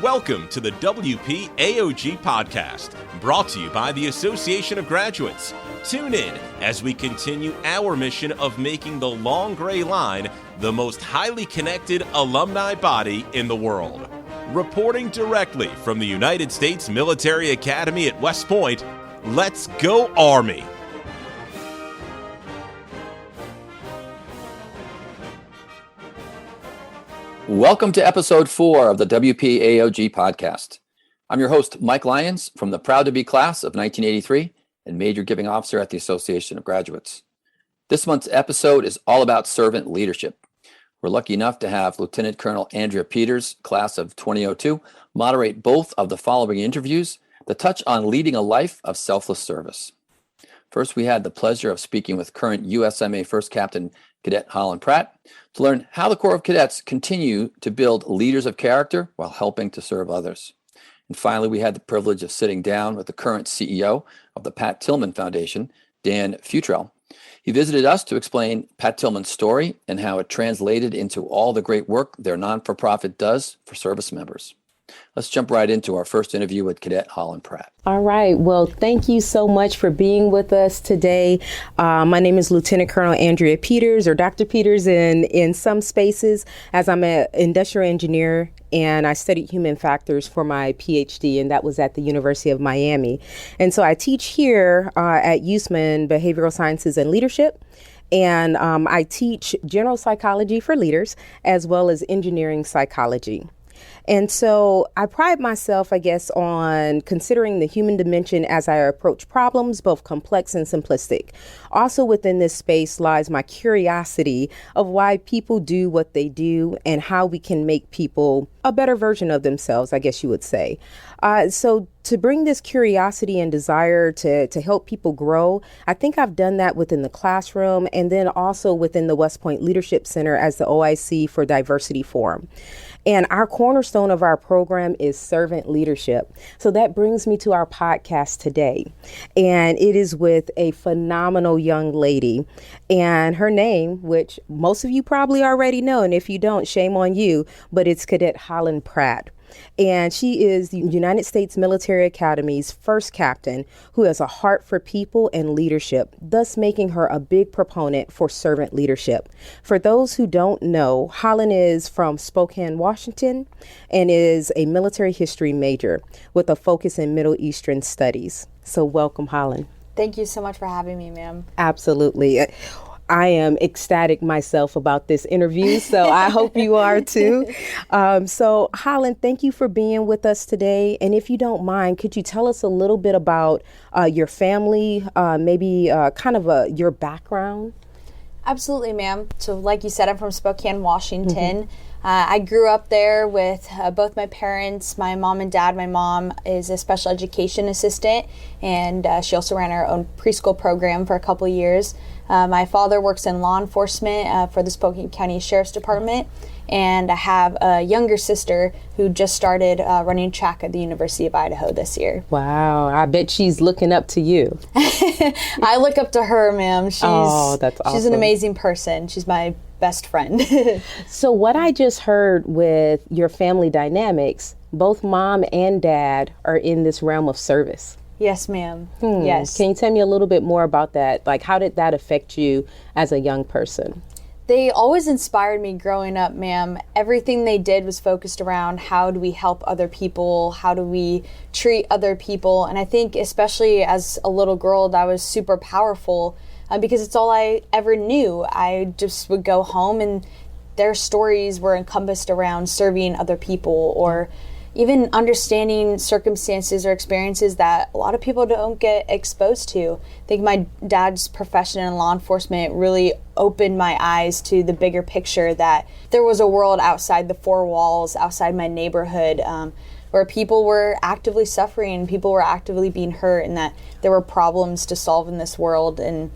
Welcome to the WPAOG podcast, brought to you by the Association of Graduates. Tune in as we continue our mission of making the Long Gray Line the most highly connected alumni body in the world. Reporting directly from the United States Military Academy at West Point, let's go Army! Welcome to episode 4 of the WPAOG podcast. I'm your host, Mike Lyons, from the proud to be class of 1983 and major giving officer at the Association of Graduates. This month's episode is all about servant leadership. We're lucky enough to have Lieutenant Colonel Andrea Peters, class of 2002, moderate both of the following interviews that touch on leading a life of selfless service. First, we had the pleasure of speaking with current USMA First Captain Cadet Holland Pratt to learn how the Corps of Cadets continue to build leaders of character while helping to serve others. And finally, we had the privilege of sitting down with the current CEO of the Pat Tillman Foundation, Dan Futrell. He visited us to explain Pat Tillman's story and how it translated into all the great work their non-for-profit does for service members. Let's jump right into our first interview with Cadet Holland Pratt. All right. Well, thank you so much for being with us today. My name is Lieutenant Colonel Andrea Peters, or Dr. Peters in some spaces, as I'm an industrial engineer and I studied human factors for my PhD, and that was at the University of Miami. And so I teach here at USMA in Behavioral Sciences and Leadership. And I teach general psychology for leaders as well as engineering psychology. And so I pride myself, I guess, on considering the human dimension as I approach problems, both complex and simplistic. Also within this space lies my curiosity of why people do what they do and how we can make people a better version of themselves, I guess you would say. So to bring this curiosity and desire to help people grow, I think I've done that within the classroom and then also within the West Point Leadership Center as the OIC for Diversity Forum. And our cornerstone of our program is servant leadership. So that brings me to our podcast today. And it is with a phenomenal young lady. And her name, which most of you probably already know, and if you don't, shame on you, but it's Cadet Holland Pratt. And she is the United States Military Academy's first captain who has a heart for people and leadership, thus making her a big proponent for servant leadership. For those who don't know, Holland is from Spokane, Washington, and is a military history major with a focus in Middle Eastern studies. So welcome, Holland. Thank you so much for having me, ma'am. Absolutely. I am ecstatic myself about this interview, so I hope you are too. So Holland, thank you for being with us today. And if you don't mind, could you tell us a little bit about your family, maybe your background? Absolutely, ma'am. So like you said, I'm from Spokane, Washington. I grew up there with both my parents, my mom and dad. My mom is a special education assistant, and she also ran her own preschool program for a couple of years. My father works in law enforcement for the Spokane County Sheriff's Department, and I have a younger sister who just started running track at the University of Idaho this year. Wow, I bet she's looking up to you. I look up to her, ma'am. That's awesome. She's an amazing person. She's my best friend. So what I just heard with your family dynamics, both mom and dad are in this realm of service. Yes, ma'am. Yes. Can you tell me a little bit more about that? Like, how did that affect you as a young person? They always inspired me growing up, ma'am. Everything they did was focused around how do we help other people? How do we treat other people? And I think especially as a little girl, that was super powerful because it's all I ever knew. I just would go home and their stories were encompassed around serving other people or even understanding circumstances or experiences that a lot of people don't get exposed to. I think my dad's profession in law enforcement really opened my eyes to the bigger picture that there was a world outside the four walls, outside my neighborhood, where people were actively suffering, people were actively being hurt, and that there were problems to solve in this world. And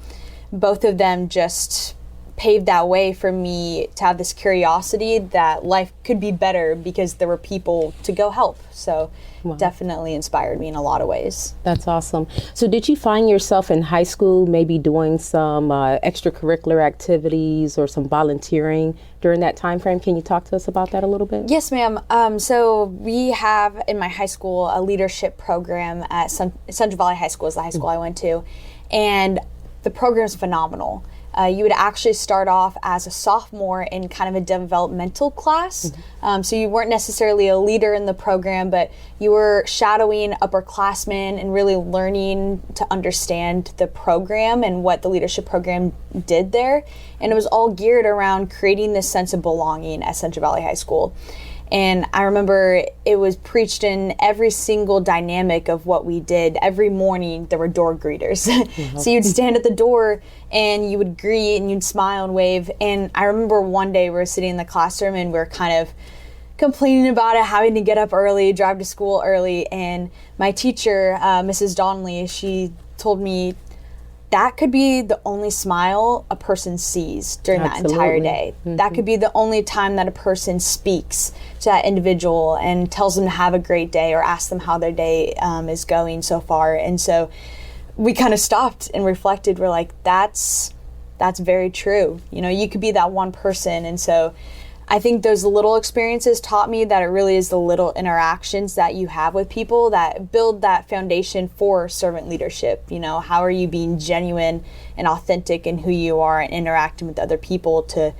both of them just paved that way for me to have this curiosity that life could be better because there were people to go help. So definitely inspired me in a lot of ways. That's awesome. So did you find yourself in high school maybe doing some extracurricular activities or some volunteering during that time frame? Can you talk to us about that a little bit? Yes, ma'am. So we have in my high school a leadership program at Central Valley High School is the high school I went to. And the program is phenomenal. You would actually start off as a sophomore in kind of a developmental class. So you weren't necessarily a leader in the program, but you were shadowing upperclassmen and really learning to understand the program and what the leadership program did there. And it was all geared around creating this sense of belonging at Central Valley High School. And I remember it was preached in every single dynamic of what we did. Every morning there were door greeters. So you'd stand at the door and you would greet and you'd smile and wave. And I remember one day we were sitting in the classroom and we were kind of complaining about it, having to get up early, drive to school early. And my teacher, Mrs. Donnelly, she told me, that could be the only smile a person sees during that entire day. That could be the only time that a person speaks to that individual and tells them to have a great day or asks them how their day is going so far. And so we kind of stopped and reflected. We're like, that's very true. You know, you could be that one person. And so I think those little experiences taught me that it really is the little interactions that you have with people that build that foundation for servant leadership. You know, how are you being genuine and authentic in who you are and interacting with other people to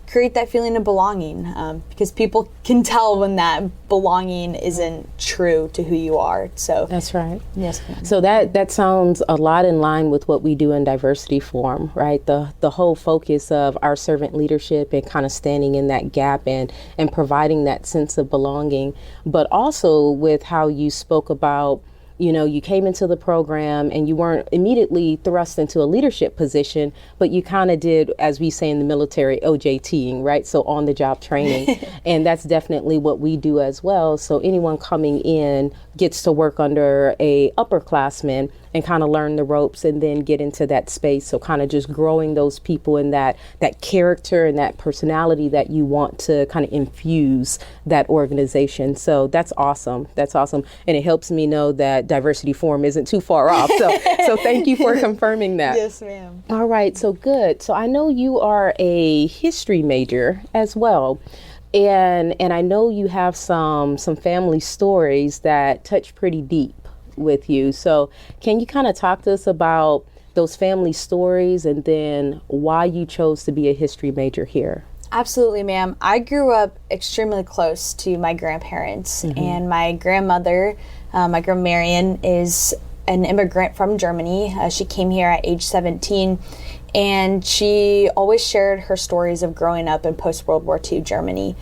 create that feeling of belonging, because people can tell when that belonging isn't true to who you are. So that's right. Yes, ma'am. So that sounds a lot in line with what we do in Diversity Forum, right? The whole focus of our servant leadership and kind of standing in that gap and providing that sense of belonging, but also with how you spoke about, you know, you came into the program and you weren't immediately thrust into a leadership position, but you kind of did, as we say in the military, OJTing, right? So on the job training. And that's definitely what we do as well. So anyone coming in gets to work under a upperclassman and kind of learn the ropes and then get into that space. So kind of just growing those people in that character and that personality that you want to kind of infuse that organization. So that's awesome. That's awesome. And it helps me know that Diversity Forum isn't too far off. So thank you for confirming that. Yes, ma'am. All right. So good. So I know you are a history major as well. And I know you have some family stories that touch pretty deep with you. So can you kind of talk to us about those family stories and then why you chose to be a history major here? Absolutely, ma'am. I grew up extremely close to my grandparents, and my grandmother, my grandma Marion, is an immigrant from Germany. She came here at age 17, and she always shared her stories of growing up in post-World War II Germany.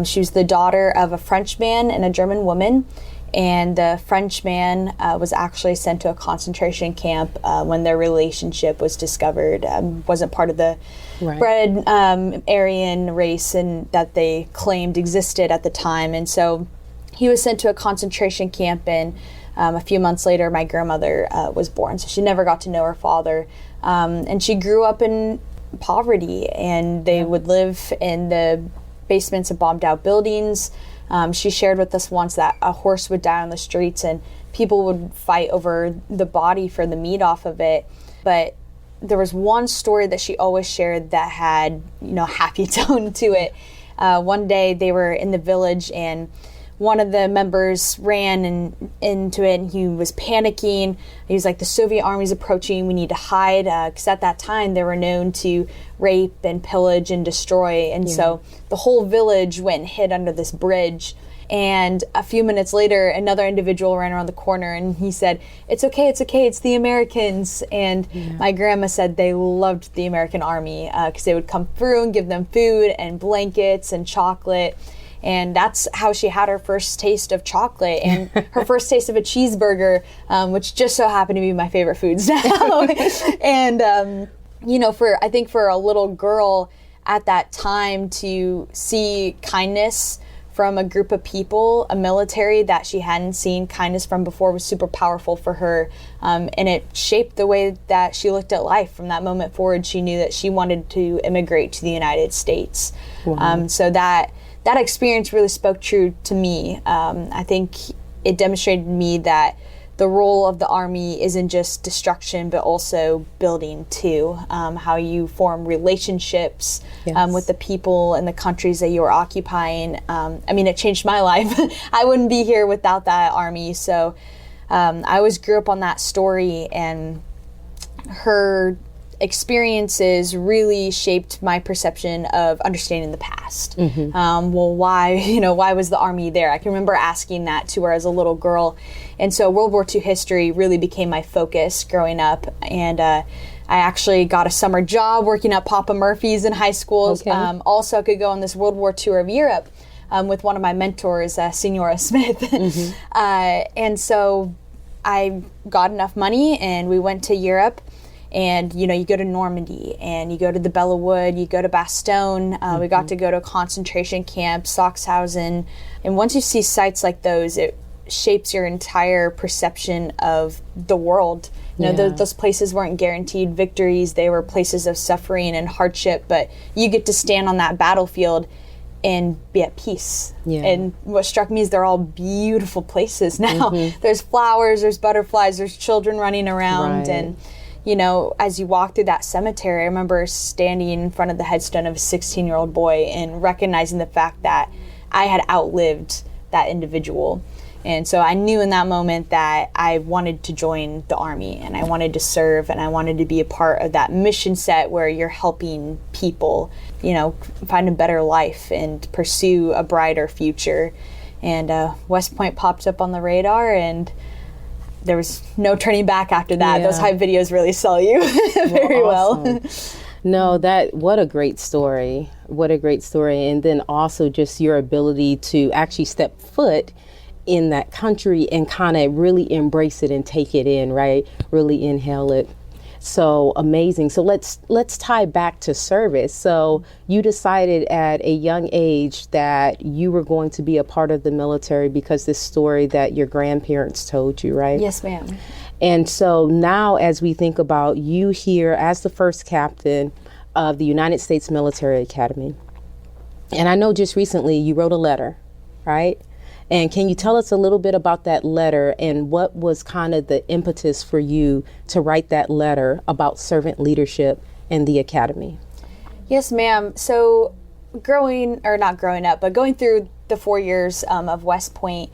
She was the daughter of a French man and a German woman, and the French man was actually sent to a concentration camp when their relationship was discovered. Wasn't part of the bred Aryan race and that they claimed existed at the time. And so he was sent to a concentration camp, and a few months later my grandmother was born. So she never got to know her father. And she grew up in poverty, and they would live in the basements of bombed out buildings. She shared with us once that a horse would die on the streets and people would fight over the body for the meat off of it. But there was one story that she always shared that had, you know, happy tone to it. One day they were in the village and one of the members ran into it, and he was panicking. He was like, the Soviet army's approaching, we need to hide, because at that time they were known to rape and pillage and destroy. And so the whole village went and hid under this bridge. And a few minutes later, another individual ran around the corner and he said, it's okay, it's the Americans. And my grandma said they loved the American army because they would come through and give them food and blankets and chocolate. And that's how she had her first taste of chocolate and her first taste of a cheeseburger, which just so happened to be my favorite foods now. And, you know, I think for a little girl at that time to see kindness from a group of people, a military that she hadn't seen kindness from before, was super powerful for her. And it shaped the way that she looked at life. From that moment forward, she knew that she wanted to immigrate to the United States. Wow. So that experience really spoke true to me. I think it demonstrated to me that the role of the Army isn't just destruction, but also building too. How you form relationships with the people and the countries that you are occupying. I mean, it changed my life. I wouldn't be here without that Army. So I always grew up on that story, and her experiences really shaped my perception of understanding the past. Well, why was the Army there? I can remember asking that to her as a little girl. And so World War II history really became my focus growing up. And I actually got a summer job working at Papa Murphy's in high school. Okay. Also, I could go on this World War tour of Europe with one of my mentors, Senora Smith. And so I got enough money, and we went to Europe. And, you go to Normandy, and you go to the Bella Wood, you go to Bastogne. We got to go to a concentration camp, Sachsenhausen. And once you see sites like those, it shapes your entire perception of the world. Those places weren't guaranteed victories. They were places of suffering and hardship, but you get to stand on that battlefield and be at peace. And what struck me is they're all beautiful places now. There's flowers, there's butterflies, there's children running around. And as you walk through that cemetery, I remember standing in front of the headstone of a 16-year-old boy and recognizing the fact that I had outlived that individual. And so I knew in that moment that I wanted to join the Army, and I wanted to serve, and I wanted to be a part of that mission set where you're helping people, find a better life and pursue a brighter future. And West Point popped up on the radar, and there was no turning back after that. Those hype videos really sell you very well. No, what a great story. What a great story. And then also just your ability to actually step foot in that country and kind of really embrace it and take it in, right? Really inhale it. So amazing. So let's tie back to service. So you decided at a young age that you were going to be a part of the military because this story that your grandparents told you, right? Yes, ma'am. And so now as we think about you here as the first captain of the United States Military Academy, and I know just recently you wrote a letter, right? And can you tell us a little bit about that letter and what was kind of the impetus for you to write that letter about servant leadership in the academy? Yes, ma'am. So going through the 4 years of West Point,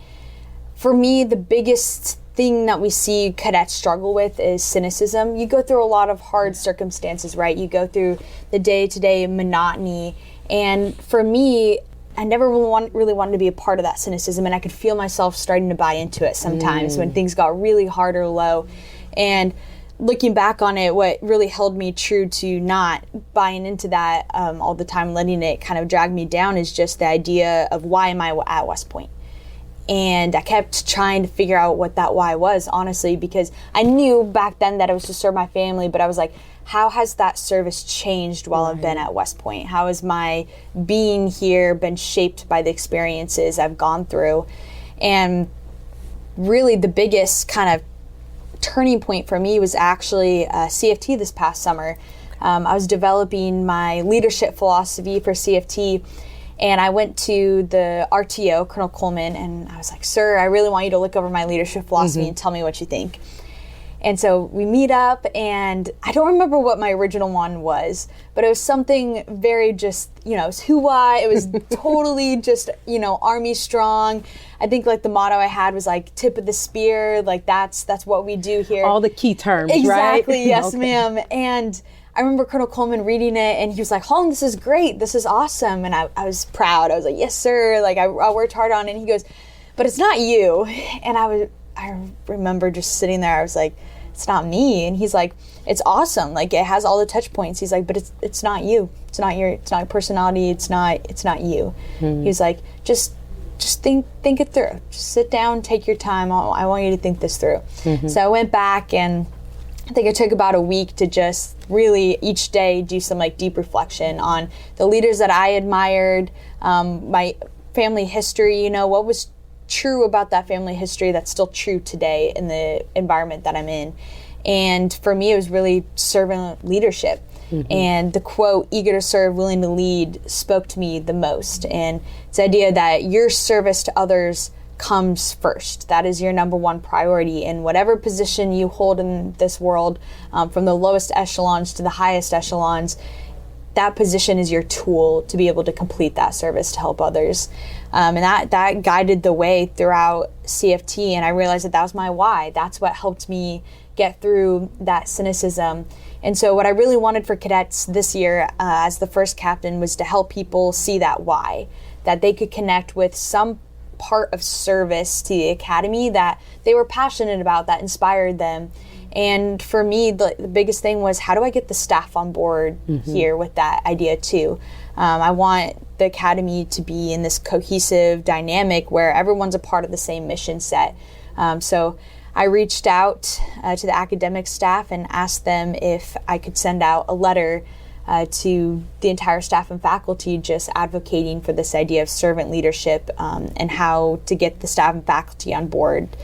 for me, the biggest thing that we see cadets struggle with is cynicism. You go through a lot of hard circumstances, right? You go through the day-to-day monotony. And for me, I never really wanted to be a part of that cynicism, and I could feel myself starting to buy into it sometimes when things got really hard or low. And looking back on it, what really held me true to not buying into that all the time, letting it kind of drag me down, is just the idea of why am I at West Point? And I kept trying to figure out what that why was, honestly, because I knew back then that it was to serve my family, but I was like, how has that service changed while I've been at West Point? How has my being here been shaped by the experiences I've gone through? And really the biggest kind of turning point for me was actually CFT this past summer. I was developing my leadership philosophy for CFT, and I went to the RTO, Colonel Coleman, and I was like, sir, I really want you to look over my leadership philosophy and tell me what you think. And so we meet up, and I don't remember what my original one was, but it was something very just, it was hoo-wah. It was totally just, Army strong. I think like the motto I had was like tip of the spear. Like that's what we do here. All the key terms, exactly, right? Exactly. Yes, ma'am. And I remember Colonel Coleman reading it, and he was like, Holland, this is great. This is awesome. And I was proud. I was like, yes, sir. Like I worked hard on it. And he goes, but it's not you. And I remember just sitting there. I was like, it's not me. And he's like, it's awesome. Like it has all the touch points. He's like, but it's not you. It's not your personality. It's not you. He's like, just think it through. Just sit down, take your time. I want you to think this through. So I went back, and I think it took about a week to just really each day do some like deep reflection on the leaders that I admired, my family history, you know, what was true about that family history that's still true today in the environment that I'm in. And for me, it was really servant leadership. And the quote, eager to serve, willing to lead, spoke to me the most. And it's the idea that your service to others comes first. That is your number one priority. In whatever position you hold in this world, from the lowest echelons to the highest echelons, that position is your tool to be able to complete that service to help others. And that guided the way throughout CFT. And I realized that was my why. That's what helped me get through that cynicism. And so what I really wanted for cadets this year as the first captain was to help people see that why, that they could connect with some part of service to the academy that they were passionate about, that inspired them. And for me, the biggest thing was, how do I get the staff on board here with that idea too? I want the academy to be in this cohesive dynamic where everyone's a part of the same mission set. So I reached out to the academic staff and asked them if I could send out a letter to the entire staff and faculty, just advocating for this idea of servant leadership and how to get the staff and faculty on board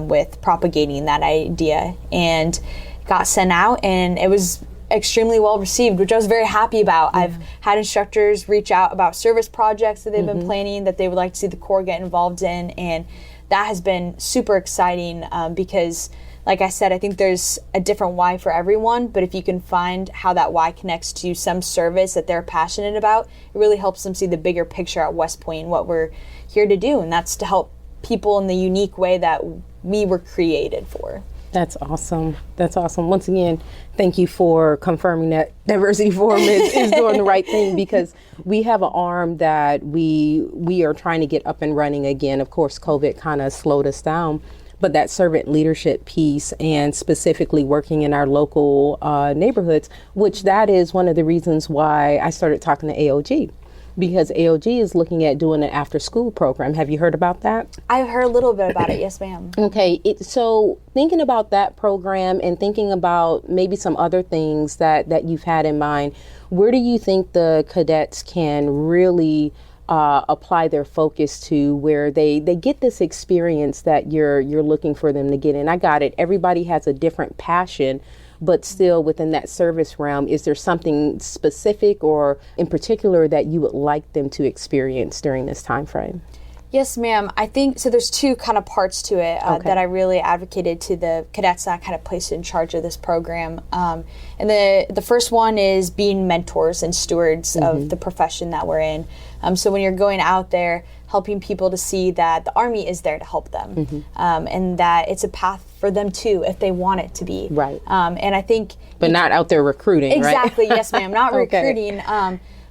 with propagating that idea. And got sent out, and it was extremely well received, which I was very happy about. I've had instructors reach out about service projects that they've been planning that they would like to see the Corps get involved in, and that has been super exciting because, like I said, I think there's a different why for everyone, but if you can find how that why connects to some service that they're passionate about, it really helps them see the bigger picture at West Point and what we're here to do, and that's to help people in the unique way that we were created for. That's awesome. That's awesome. Once again, thank you for confirming that Diversity Forum is doing the right thing, because we have an arm that we are trying to get up and running again. Of course, COVID kind of slowed us down, but that servant leadership piece, and specifically working in our local neighborhoods, which that is one of the reasons why I started talking to AOG. Because AOG is looking at doing an after-school program. Have you heard about that? I've heard a little bit about it, yes ma'am. Okay, so thinking about that program and thinking about maybe some other things that you've had in mind, where do you think the cadets can really apply their focus to, where they get this experience that you're looking for them to get in? I got it. Everybody has a different passion, but still within that service realm, is there something specific or in particular that you would like them to experience during this time frame? Yes, ma'am. I think, so there's two kind of parts to it that I really advocated to the cadets that I kind of placed in charge of this program. And the first one is being mentors and stewards of the profession that we're in. So when you're going out there, helping people to see that the Army is there to help them, and that it's a path for them too, if they want it to be. Right. And I think... But not out there recruiting, exactly, right? Yes, ma'am. Not recruiting,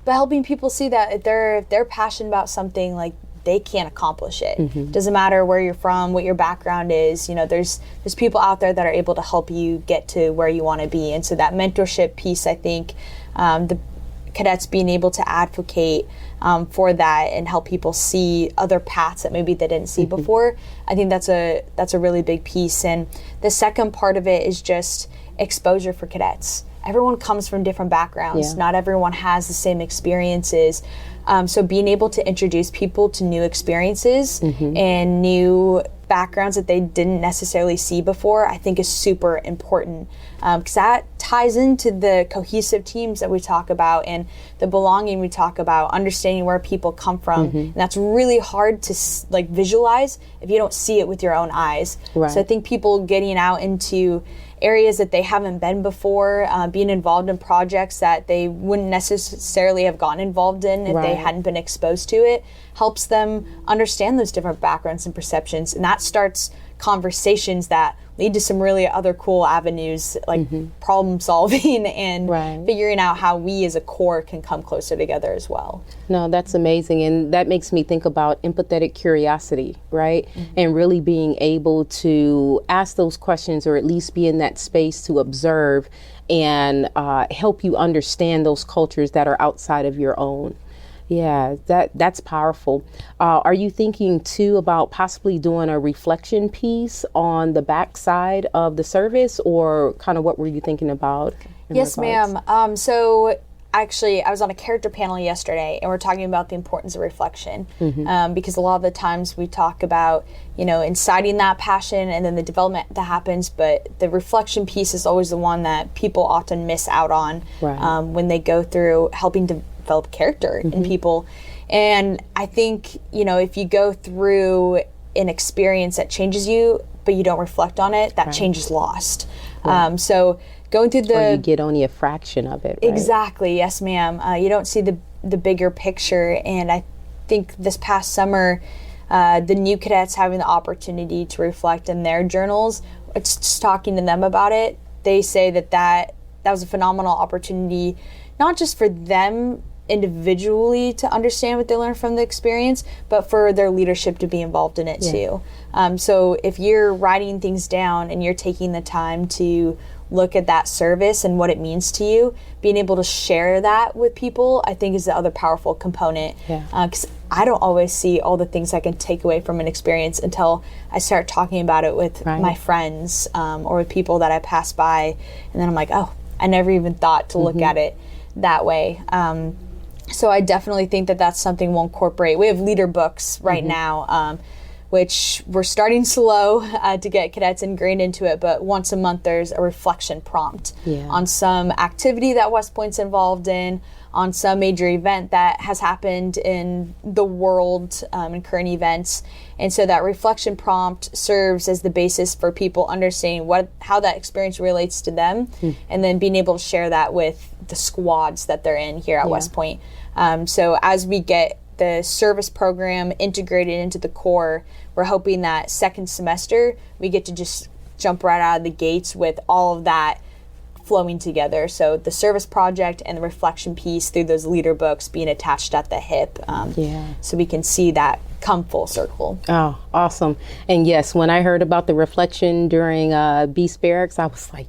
but helping people see that if they're passionate about something, like, they can't accomplish it. Doesn't matter where you're from, what your background is. You know, there's people out there that are able to help you get to where you want to be. And so that mentorship piece, I think, the cadets being able to advocate for that and help people see other paths that maybe they didn't see before, I think that's a really big piece. And the second part of it is just exposure for cadets. Everyone comes from different backgrounds. Not everyone has the same experiences. So being able to introduce people to new experiences and new backgrounds that they didn't necessarily see before, I think is super important, because that ties into the cohesive teams that we talk about and the belonging we talk about, understanding where people come from. And that's really hard to visualize if you don't see it with your own eyes. Right. So I think people getting out into areas that they haven't been before, being involved in projects that they wouldn't necessarily have gotten involved in if they hadn't been exposed to it, helps them understand those different backgrounds and perceptions. And that starts conversations that lead to some really other cool avenues, like problem solving and figuring out how we as a Corps can come closer together as well. No, that's amazing. And that makes me think about empathetic curiosity, right? And really being able to ask those questions, or at least be in that space to observe and help you understand those cultures that are outside of your own. Yeah, that's powerful. Are you thinking too about possibly doing a reflection piece on the backside of the service, or kind of what were you thinking about? Yes, ma'am. So actually, I was on a character panel yesterday, and we're talking about the importance of reflection, because a lot of the times we talk about, inciting that passion and then the development that happens, but the reflection piece is always the one that people often miss out on when they go through helping develop character in people. And I think, if you go through an experience that changes you, but you don't reflect on it, that change is lost. So going through or you get only a fraction of it. Right? Exactly. Yes, ma'am. You don't see the bigger picture. And I think this past summer, the new cadets having the opportunity to reflect in their journals, just talking to them about it, they say that was a phenomenal opportunity, not just for them individually to understand what they learned from the experience, but for their leadership to be involved in it too. So if you're writing things down and you're taking the time to look at that service and what it means to you, being able to share that with people, I think is the other powerful component. Because I don't always see all the things I can take away from an experience until I start talking about it with my friends or with people that I pass by. And then I'm like, oh, I never even thought to look at it that way. So I definitely think that that's something we'll incorporate. We have leader books right now, which we're starting slow to get cadets ingrained into it, but once a month there's a reflection prompt on some activity that West Point's involved in, on some major event that has happened in the world, in current events. And so that reflection prompt serves as the basis for people understanding how that experience relates to them, and then being able to share that with the squads that they're in here at West Point. So as we get the service program integrated into the core, we're hoping that second semester we get to just jump right out of the gates with all of that flowing together. So the service project and the reflection piece through those leader books being attached at the hip. So we can see that come full circle. Oh, awesome. And yes, when I heard about the reflection during Beast Barracks, I was like,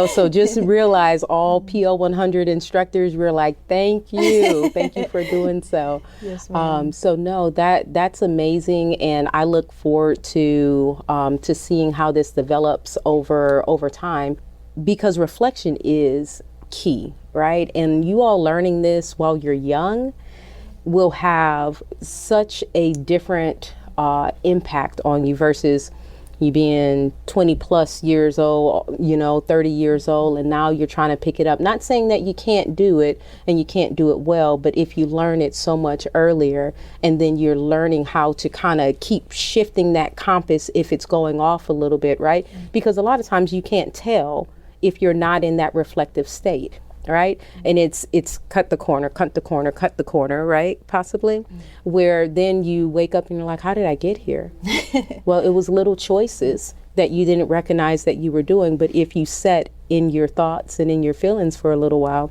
so just realize all PO 100 instructors were like, thank you for doing so. Yes, ma'am. So no, that's amazing. And I look forward to seeing how this develops over time, because reflection is key, right? And you all learning this while you're young will have such a different impact on you versus you being 20 plus years old, 30 years old, and now you're trying to pick it up. Not saying that you can't do it and you can't do it well, but if you learn it so much earlier, and then you're learning how to kind of keep shifting that compass if it's going off a little bit, right? Because a lot of times you can't tell if you're not in that reflective state. Right? And it's cut the corner, right? Possibly. Where then you wake up and you're like, how did I get here? Well, it was little choices that you didn't recognize that you were doing. But if you set in your thoughts and in your feelings for a little while,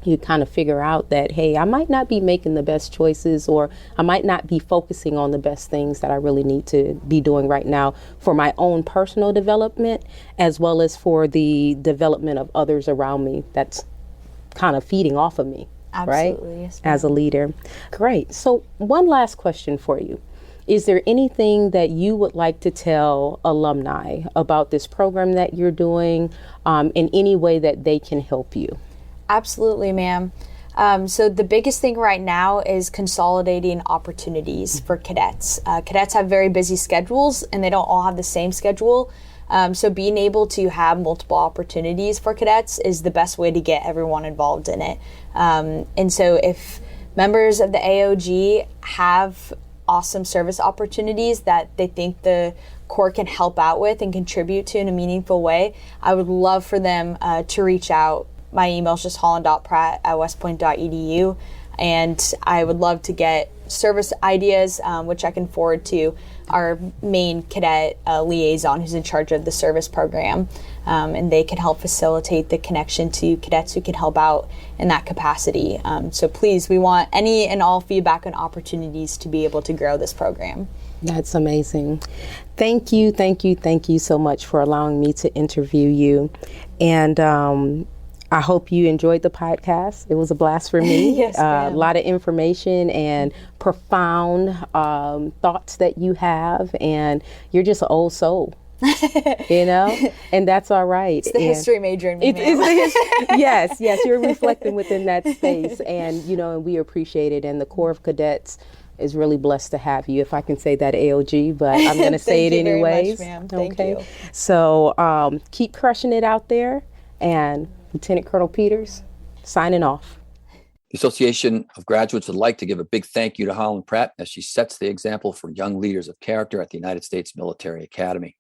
you kind of figure out that, hey, I might not be making the best choices, or I might not be focusing on the best things that I really need to be doing right now for my own personal development, as well as for the development of others around me that's kind of feeding off of me. Absolutely, right? Yes, ma'am. As a leader. Great. So one last question for you. Is there anything that you would like to tell alumni about this program that you're doing, in any way that they can help you? Absolutely, ma'am. So the biggest thing right now is consolidating opportunities for cadets. Cadets have very busy schedules and they don't all have the same schedule. So being able to have multiple opportunities for cadets is the best way to get everyone involved in it. And so if members of the AOG have awesome service opportunities that they think the Corps can help out with and contribute to in a meaningful way, I would love for them to reach out. My email is just holland.pratt@westpoint.edu, and I would love to get service ideas, which I can forward to our main cadet liaison who's in charge of the service program, and they can help facilitate the connection to cadets who can help out in that capacity. So please, we want any and all feedback and opportunities to be able to grow this program. That's amazing. Thank you so much for allowing me to interview you. And I hope you enjoyed the podcast. It was a blast for me. Yes, a lot of information and profound thoughts that you have, and you're just an old soul. and that's all right. It's the history major in me, Yes, you're reflecting within that space, and and we appreciate it. And the Corps of Cadets is really blessed to have you, if I can say that, AOG, but I'm going to say it anyways. Thank you very much, ma'am. Thank you. So keep crushing it out there, and Lieutenant Colonel Peters signing off. The Association of Graduates would like to give a big thank you to Holland Pratt as she sets the example for young leaders of character at the United States Military Academy.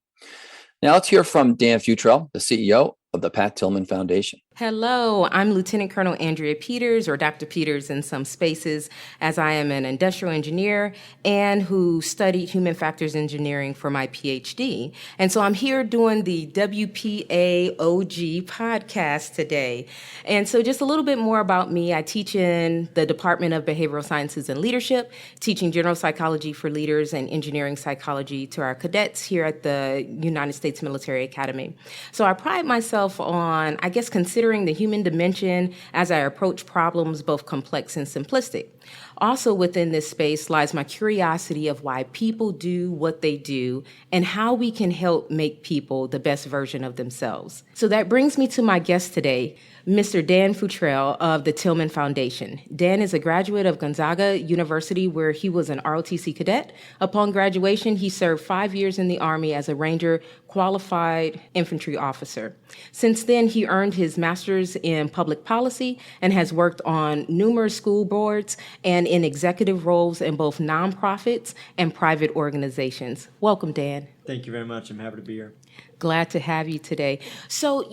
Now let's hear from Dan Futrell, the CEO of the Pat Tillman Foundation. Hello, I'm Lieutenant Colonel Andrea Peters, or Dr. Peters in some spaces, as I am an industrial engineer and who studied human factors engineering for my PhD. And so I'm here doing the WPAOG podcast today. And so just a little bit more about me. I teach in the Department of Behavioral Sciences and Leadership, teaching general psychology for leaders and engineering psychology to our cadets here at the United States Military Academy. So I pride myself on, considering the human dimension as I approach problems both complex and simplistic. Also within this space lies my curiosity of why people do what they do and how we can help make people the best version of themselves. So that brings me to my guest today, Mr. Dan Futrell of the Tillman Foundation. Dan is a graduate of Gonzaga University, where he was an ROTC cadet. Upon graduation, he served 5 years in the Army as a Ranger qualified infantry officer. Since then, he earned his master's in public policy and has worked on numerous school boards and in executive roles in both nonprofits and private organizations. Welcome, Dan. Thank you very much. I'm happy to be here. Glad to have you today. So,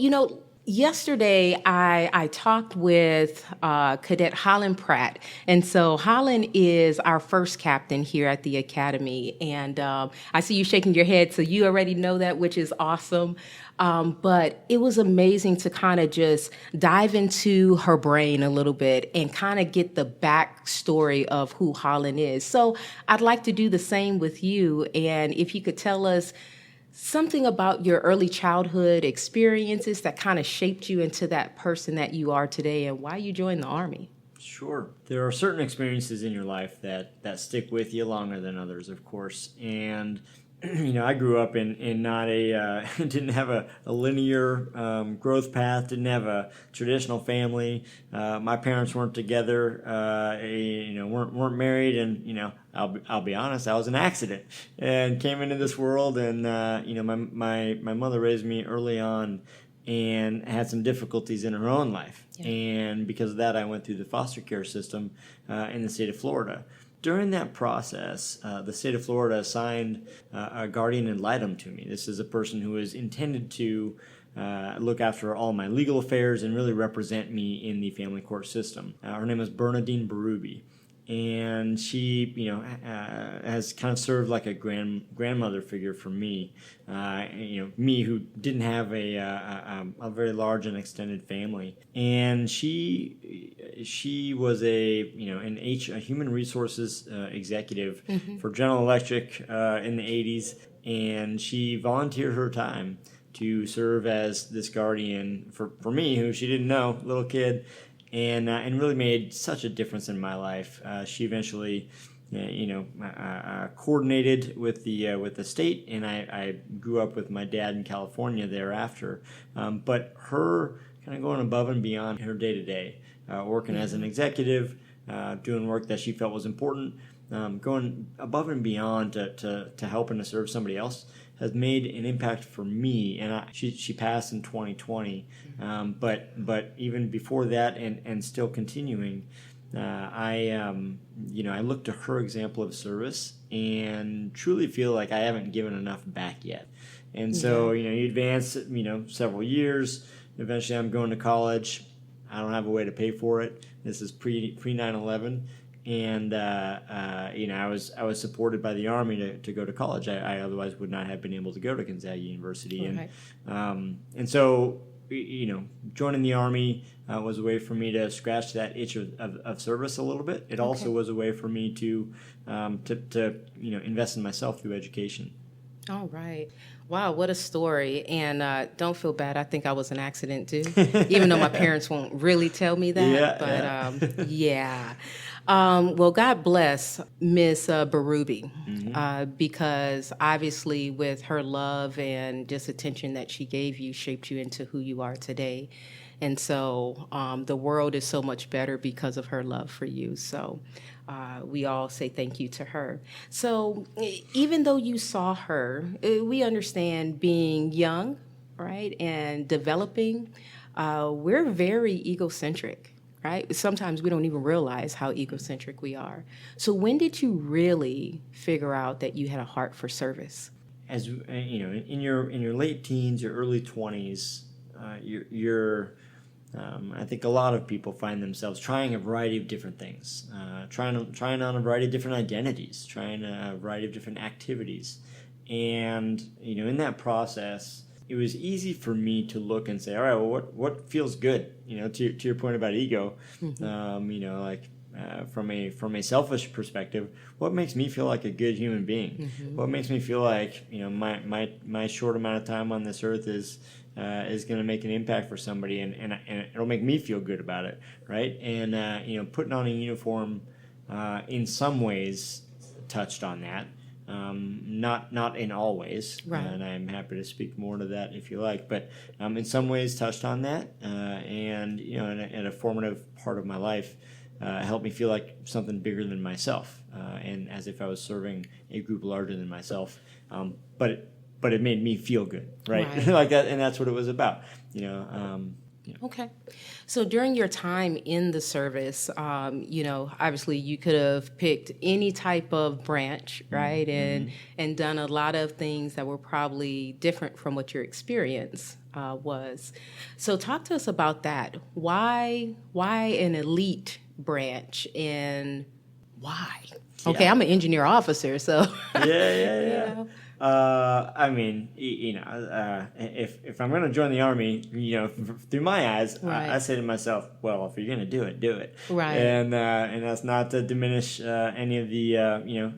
yesterday, I talked with Cadet Holland Pratt, and so Holland is our first captain here at the Academy, and I see you shaking your head, so you already know that, which is awesome. But it was amazing to kind of just dive into her brain a little bit and kind of get the backstory of who Holland is. So I'd like to do the same with you, and if you could tell us something about your early childhood experiences that kind of shaped you into that person that you are today and why you joined the Army. Sure. There are certain experiences in your life that stick with you longer than others, of course. And, I grew up in not a, didn't have a linear growth path, didn't have a traditional family. My parents weren't together, weren't married, and, I'll be honest, I was an accident and came into this world, and my mother raised me early on and had some difficulties in her own life. Yeah. And because of that, I went through the foster care system in the state of Florida. During that process, the state of Florida assigned a guardian ad litem to me. This is a person who is intended to look after all my legal affairs and really represent me in the family court system. Her name is Bernadine Berube. And she, has kind of served like a grandmother figure for me. Me who didn't have a very large and extended family. And she was a human resources executive for General Electric in the 80s, and she volunteered her time to serve as this guardian for me, who she didn't know, little kid. And really made such a difference in my life. She eventually, coordinated with the state, and I grew up with my dad in California thereafter. But her kind of going above and beyond her day to day, working as an executive, doing work that she felt was important, going above and beyond to help and to serve somebody else, has made an impact for me. And she passed in 2020, but even before that and still continuing, I look to her example of service and truly feel like I haven't given enough back yet. And so, you advance, several years. Eventually I'm going to college. I don't have a way to pay for it. This is pre 9/11. And I was supported by the Army to go to college. I otherwise would not have been able to go to Gonzaga University. Right. And so joining the Army was a way for me to scratch that itch of service a little bit. It also was a way for me to invest in myself through education. All right. Wow, what a story. And don't feel bad. I think I was an accident too, even though my parents won't really tell me that. Yeah. Well, God bless Miss Berube, because obviously with her love and just attention that she gave you shaped you into who you are today. And so the world is so much better because of her love for you. So we all say thank you to her. So even though you saw her, we understand being young, right, and developing, we're very egocentric, right? Sometimes we don't even realize how egocentric we are. So when did you really figure out that you had a heart for service? As you know, in your late teens, your early 20s, I think a lot of people find themselves trying a variety of different things, trying on a variety of different identities, trying a variety of different activities, and in that process, it was easy for me to look and say, all right, well, what feels good? To your point about ego, from a selfish perspective, what makes me feel like a good human being? What makes me feel like my short amount of time on this earth is going to make an impact for somebody, and it'll make me feel good about it, right? And putting on a uniform in some ways touched on that, not in all ways, right. And I'm happy to speak more to that if you like, but in some ways touched on that, and in a formative part of my life, helped me feel like something bigger than myself, and as if I was serving a group larger than myself, but it made me feel good, right? Like that, and that's what it was about, Okay. So during your time in the service, obviously you could have picked any type of branch, right? And done a lot of things that were probably different from what your experience was. So talk to us about that. Why an elite branch, and why? Okay, I'm an engineer officer, so. Yeah. I mean, if I'm going to join the Army, through my eyes, right. I say to myself, well, if you're going to do it, do it. Right. And that's not to diminish any of the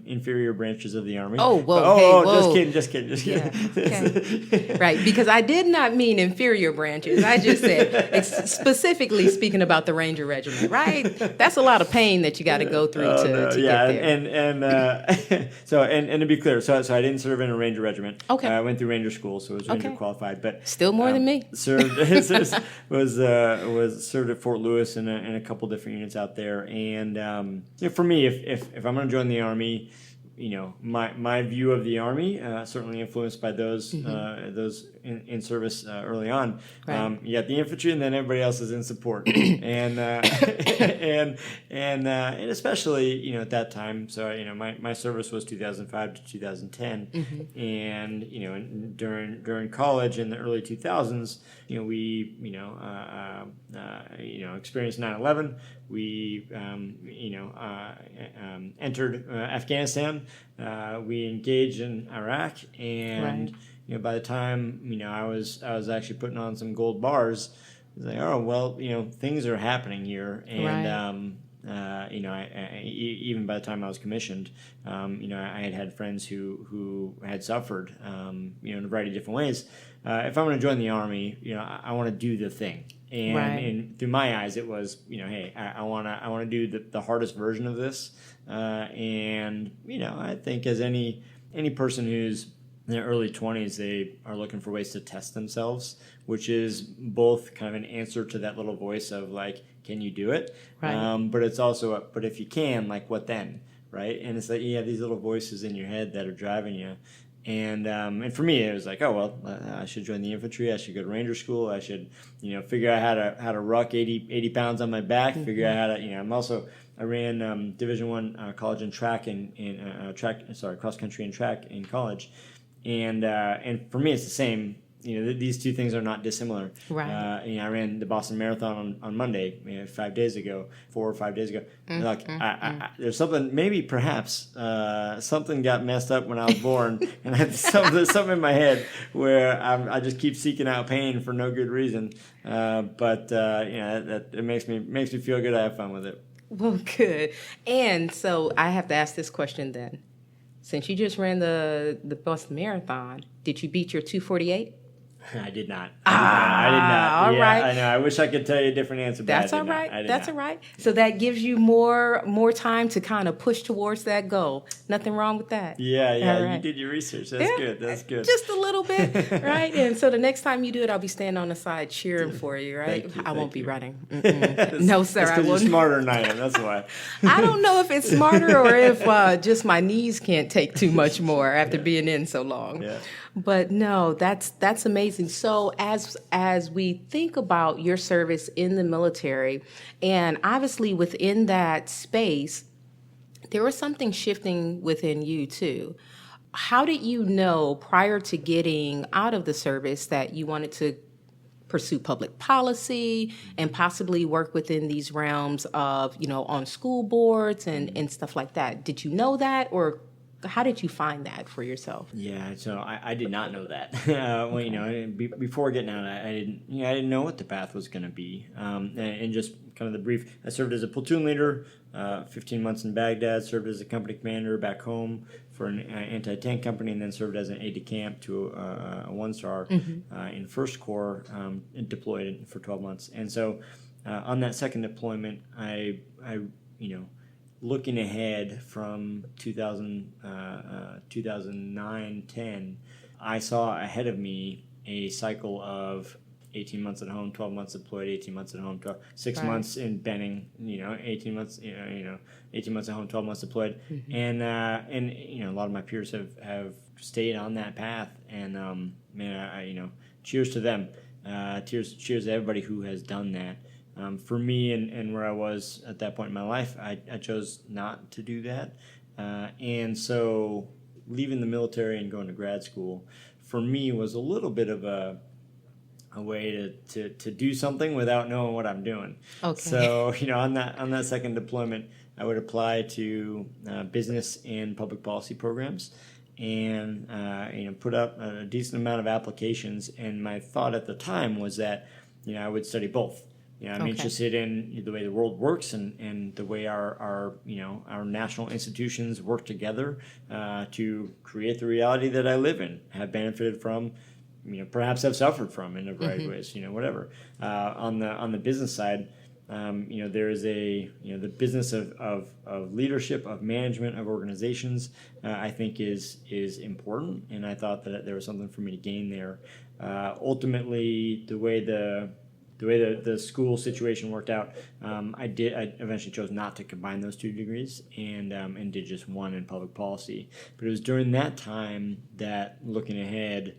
inferior branches of the Army. Oh, whoa, whoa. Just kidding. Yeah. Okay. Right, because I did not mean inferior branches. I just said specifically speaking about the Ranger Regiment, right? That's a lot of pain that you got to go through to get there. And so to be clear, so I didn't serve in a Ranger regiment. Okay. I went through Ranger school, so I was Ranger qualified, but still more than me. was served at Fort Lewis in a couple different units out there, and for me, if I'm going to join the Army, my view of the Army certainly influenced by those in service early on. Right. You got the infantry, and then everybody else is in support, and especially at that time. So my service was 2005 to 2010, and during college in the early 2000s, we experienced 9/11. We entered Afghanistan. We engaged in Iraq, and by the time I was actually putting on some gold bars, I was like, oh well, things are happening here, and even by the time I was commissioned, I had friends who had suffered, in a variety of different ways. If I'm going to join the Army, I want to do the thing. And through my eyes, it was, hey, I want to do the hardest version of this. And I think as any person who's in their early 20s, they are looking for ways to test themselves, which is both kind of an answer to that little voice of like, can you do it? Right. But it's also, but if you can, like, what then? Right? And it's like you have these little voices in your head that are driving you. And for me, it was like, oh well, I should join the infantry. I should go to Ranger school. I should, figure out how to ruck 80 pounds on my back. Figure out how to, I ran Division I college and track cross country and track in college, and for me, it's the same. These two things are not dissimilar. Right. I ran the Boston Marathon on Monday, 4 or 5 days ago. Like, there's something, maybe perhaps something got messed up when I was born, and there's something in my head where I just keep seeking out pain for no good reason. But that it makes me feel good. I have fun with it. Well, good. And so I have to ask this question then. since you just ran the Boston Marathon, did you beat your 2:48? I did not. I did not. All Yeah, right. I know. I wish I could tell you a different answer, but That's I all did right. not. I did That's not. all right. So that gives you more time to kind of push towards that goal. Nothing wrong with that. Yeah. All right. You did your research. That's Yeah, good. That's good. Just a little bit, right? And so the next time you do it, I'll be standing on the side cheering for you, right? Thank you, I won't thank be you. running. No, sir, That's I 'cause you're won't. smarter than I am. That's why. I don't know if it's smarter or if just my knees can't take too much more after being in so long. Yeah. But no, that's amazing. So as we think about your service in the military, and obviously within that space, there was something shifting within you too. How did you know prior to getting out of the service that you wanted to pursue public policy and possibly work within these realms of, on school boards and stuff like that? Did you know that, or how did you find that for yourself? Yeah, so I did not know that. Well, before getting out, I didn't know what the path was going to be. And just kind of the brief, I served as a platoon leader, 15 months in Baghdad, served as a company commander back home for an anti-tank company, and then served as an aide-de-camp to a one-star in First Corps, and deployed for 12 months. And so on that second deployment, I looking ahead from 2009-10, I saw ahead of me a cycle of 18 months at home, 12 months deployed, 18 months at home, 6 Right. months in Benning, 18 months, 18 months at home, 12 months deployed. And a lot of my peers have stayed on that path. And, cheers to them. Cheers to everybody who has done that. For me and where I was at that point in my life, I chose not to do that. And so leaving the military and going to grad school, for me, was a little bit of a way to do something without knowing what I'm doing. Okay. So, on that second deployment, I would apply to business and public policy programs and, put up a decent amount of applications. And my thought at the time was that, I would study both. I'm interested in the way the world works and the way our national institutions work together to create the reality that I live in, have benefited from, perhaps have suffered from in a variety of ways, whatever. On the business side, there is the business of leadership, of management, of organizations, I think is important, and I thought that there was something for me to gain there. Ultimately, the way the school situation worked out, I eventually chose not to combine those two degrees and did just one in public policy. But it was during that time that, looking ahead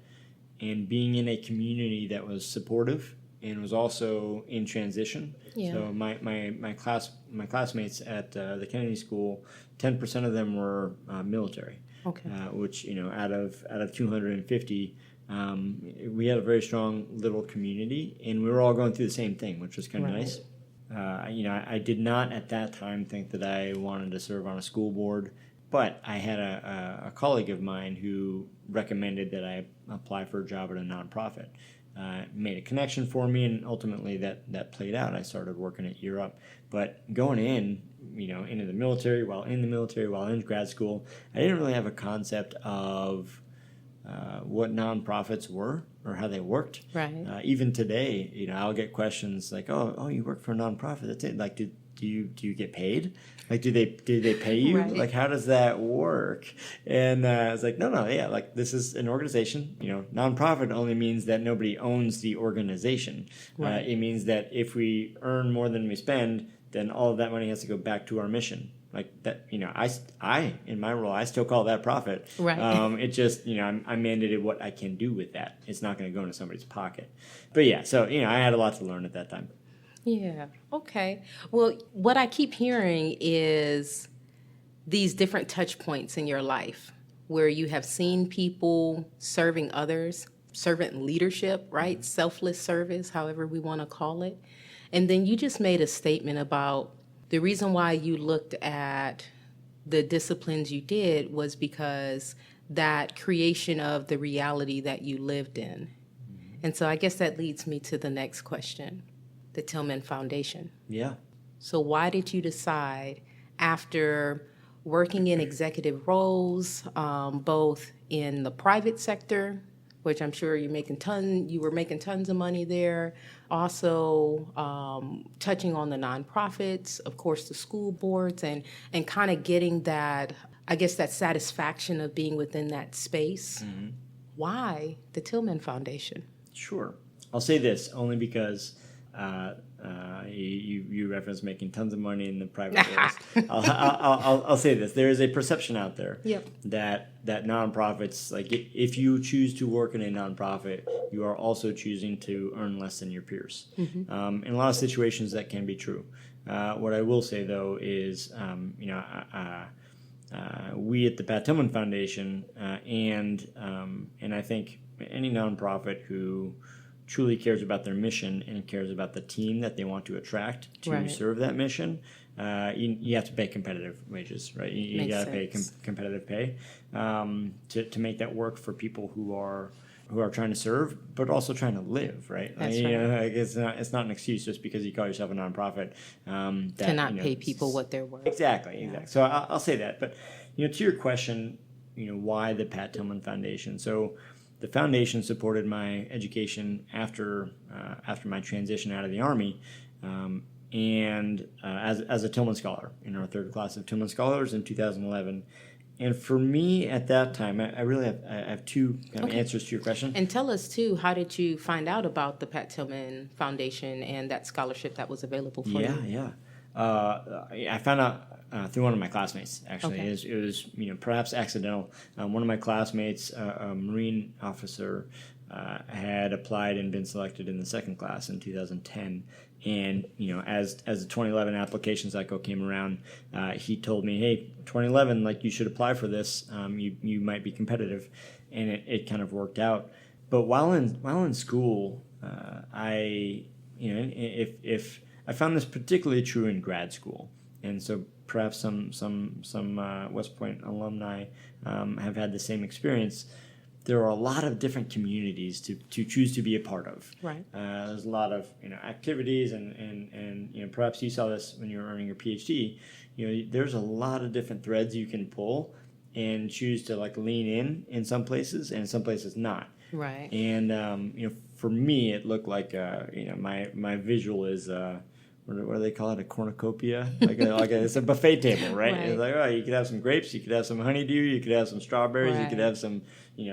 and being in a community that was supportive and was also in transition. Yeah. So my classmates at the Kennedy School, 10% of them were military. Okay. Which out of 250. We had a very strong little community, and we were all going through the same thing, which was kind of nice. I did not at that time think that I wanted to serve on a school board, but I had a colleague of mine who recommended that I apply for a job at a nonprofit. Made a connection for me, and ultimately that played out. I started working at Year Up. But going in, into the military, while in grad school, I didn't really have a concept of what nonprofits were or how they worked. Right. Even today, I'll get questions like, "Oh, you work for a nonprofit? That's it? Like, do you get paid? Like, do they pay you? Right. Like, how does that work?" And I was like, no, yeah, like this is an organization. Nonprofit only means that nobody owns the organization. Right. It means that if we earn more than we spend, then all of that money has to go back to our mission. Like that, I in my role, I still call that profit. Right. It just, I mandated what I can do with that. It's not going to go into somebody's pocket. But yeah, so, I had a lot to learn at that time. Yeah. Okay. Well, what I keep hearing is these different touch points in your life where you have seen people serving others, servant leadership, right? Selfless service, however we want to call it. And then you just made a statement about the reason why you looked at the disciplines you did was because that creation of the reality that you lived in. And so I guess that leads me to the next question, the Tillman Foundation. Yeah. So why did you decide, after working in executive roles, both in the private sector, which I'm sure you were making tons of money there. Also, touching on the nonprofits, of course, the school boards, and kind of getting that, I guess, that satisfaction of being within that space. Mm-hmm. Why the Tillman Foundation? Sure. I'll say this only because you referenced making tons of money in the private roles. I'll say this: there is a perception out there that nonprofits, like if you choose to work in a nonprofit, you are also choosing to earn less than your peers. Mm-hmm. In a lot of situations, that can be true. What I will say though is, we at the Pat Tillman Foundation and I think any nonprofit who truly cares about their mission and cares about the team that they want to attract to serve that mission, you have to pay competitive wages, right? You got to pay competitive pay to make that work for people who are trying to serve, but also trying to live, right? That's right. It's not an excuse just because you call yourself a nonprofit to not pay people what they're worth. Exactly. So I'll say that, but to your question, why the Pat Tillman Foundation? So the foundation supported my education after my transition out of the Army, and as a Tillman Scholar in our third class of Tillman Scholars in 2011. And for me at that time, I really have two kind of answers to your question. And tell us too, how did you find out about the Pat Tillman Foundation and that scholarship that was available for you? Yeah. I found out through one of my classmates. Actually, it was perhaps accidental. One of my classmates, a Marine officer, had applied and been selected in the second class in 2010. And as the 2011 application cycle came around, he told me, "Hey, 2011, like you should apply for this. You might be competitive," and it kind of worked out. But while in school, if I found this particularly true in grad school, and so perhaps some West Point alumni have had the same experience. There are a lot of different communities to choose to be a part of. Right. There's a lot of activities, and perhaps you saw this when you were earning your PhD. There's a lot of different threads you can pull and choose to lean in some places, and some places not. Right. And for me, it looked like my visual is. What do they call it? A cornucopia? It's a buffet table, right? It's like, you could have some grapes, you could have some honeydew, you could have some strawberries, you could have some,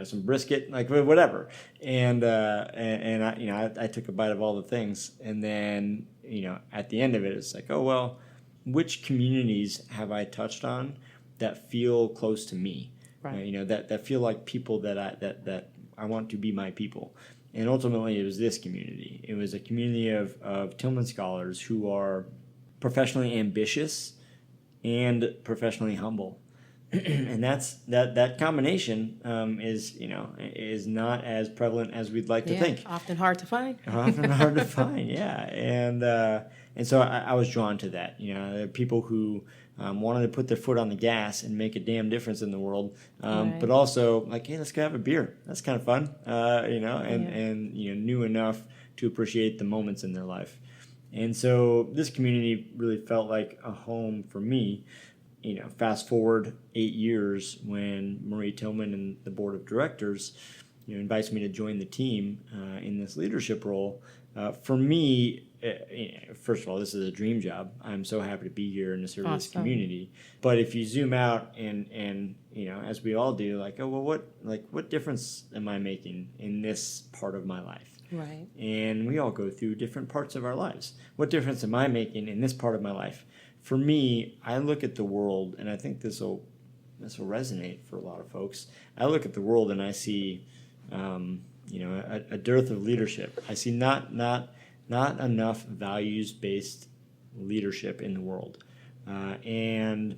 some brisket, whatever. And I took a bite of all the things, and then at the end of it, it's like, oh well, which communities have I touched on that feel close to me? Right. That feel like people that I want to be my people. And ultimately, it was this community. It was a community of Tillman Scholars who are professionally ambitious and professionally humble, and that combination is not as prevalent as we'd like to think. Often hard to find. Yeah. And so I was drawn to that. There are people who wanted to put their foot on the gas and make a damn difference in the world, but also hey, let's go have a beer. That's kind of fun, and knew enough to appreciate the moments in their life. And so this community really felt like a home for me. Fast forward 8 years when Marie Tillman and the board of directors, invites me to join the team in this leadership role. For me, first of all, this is a dream job. I'm so happy to be here and to serve this community. But if you zoom out and as we all do, what difference am I making in this part of my life? Right. And we all go through different parts of our lives. What difference am I making in this part of my life? For me, I look at the world, and I think this will resonate for a lot of folks. I look at the world and I see, a dearth of leadership. I see not enough values-based leadership in the world, and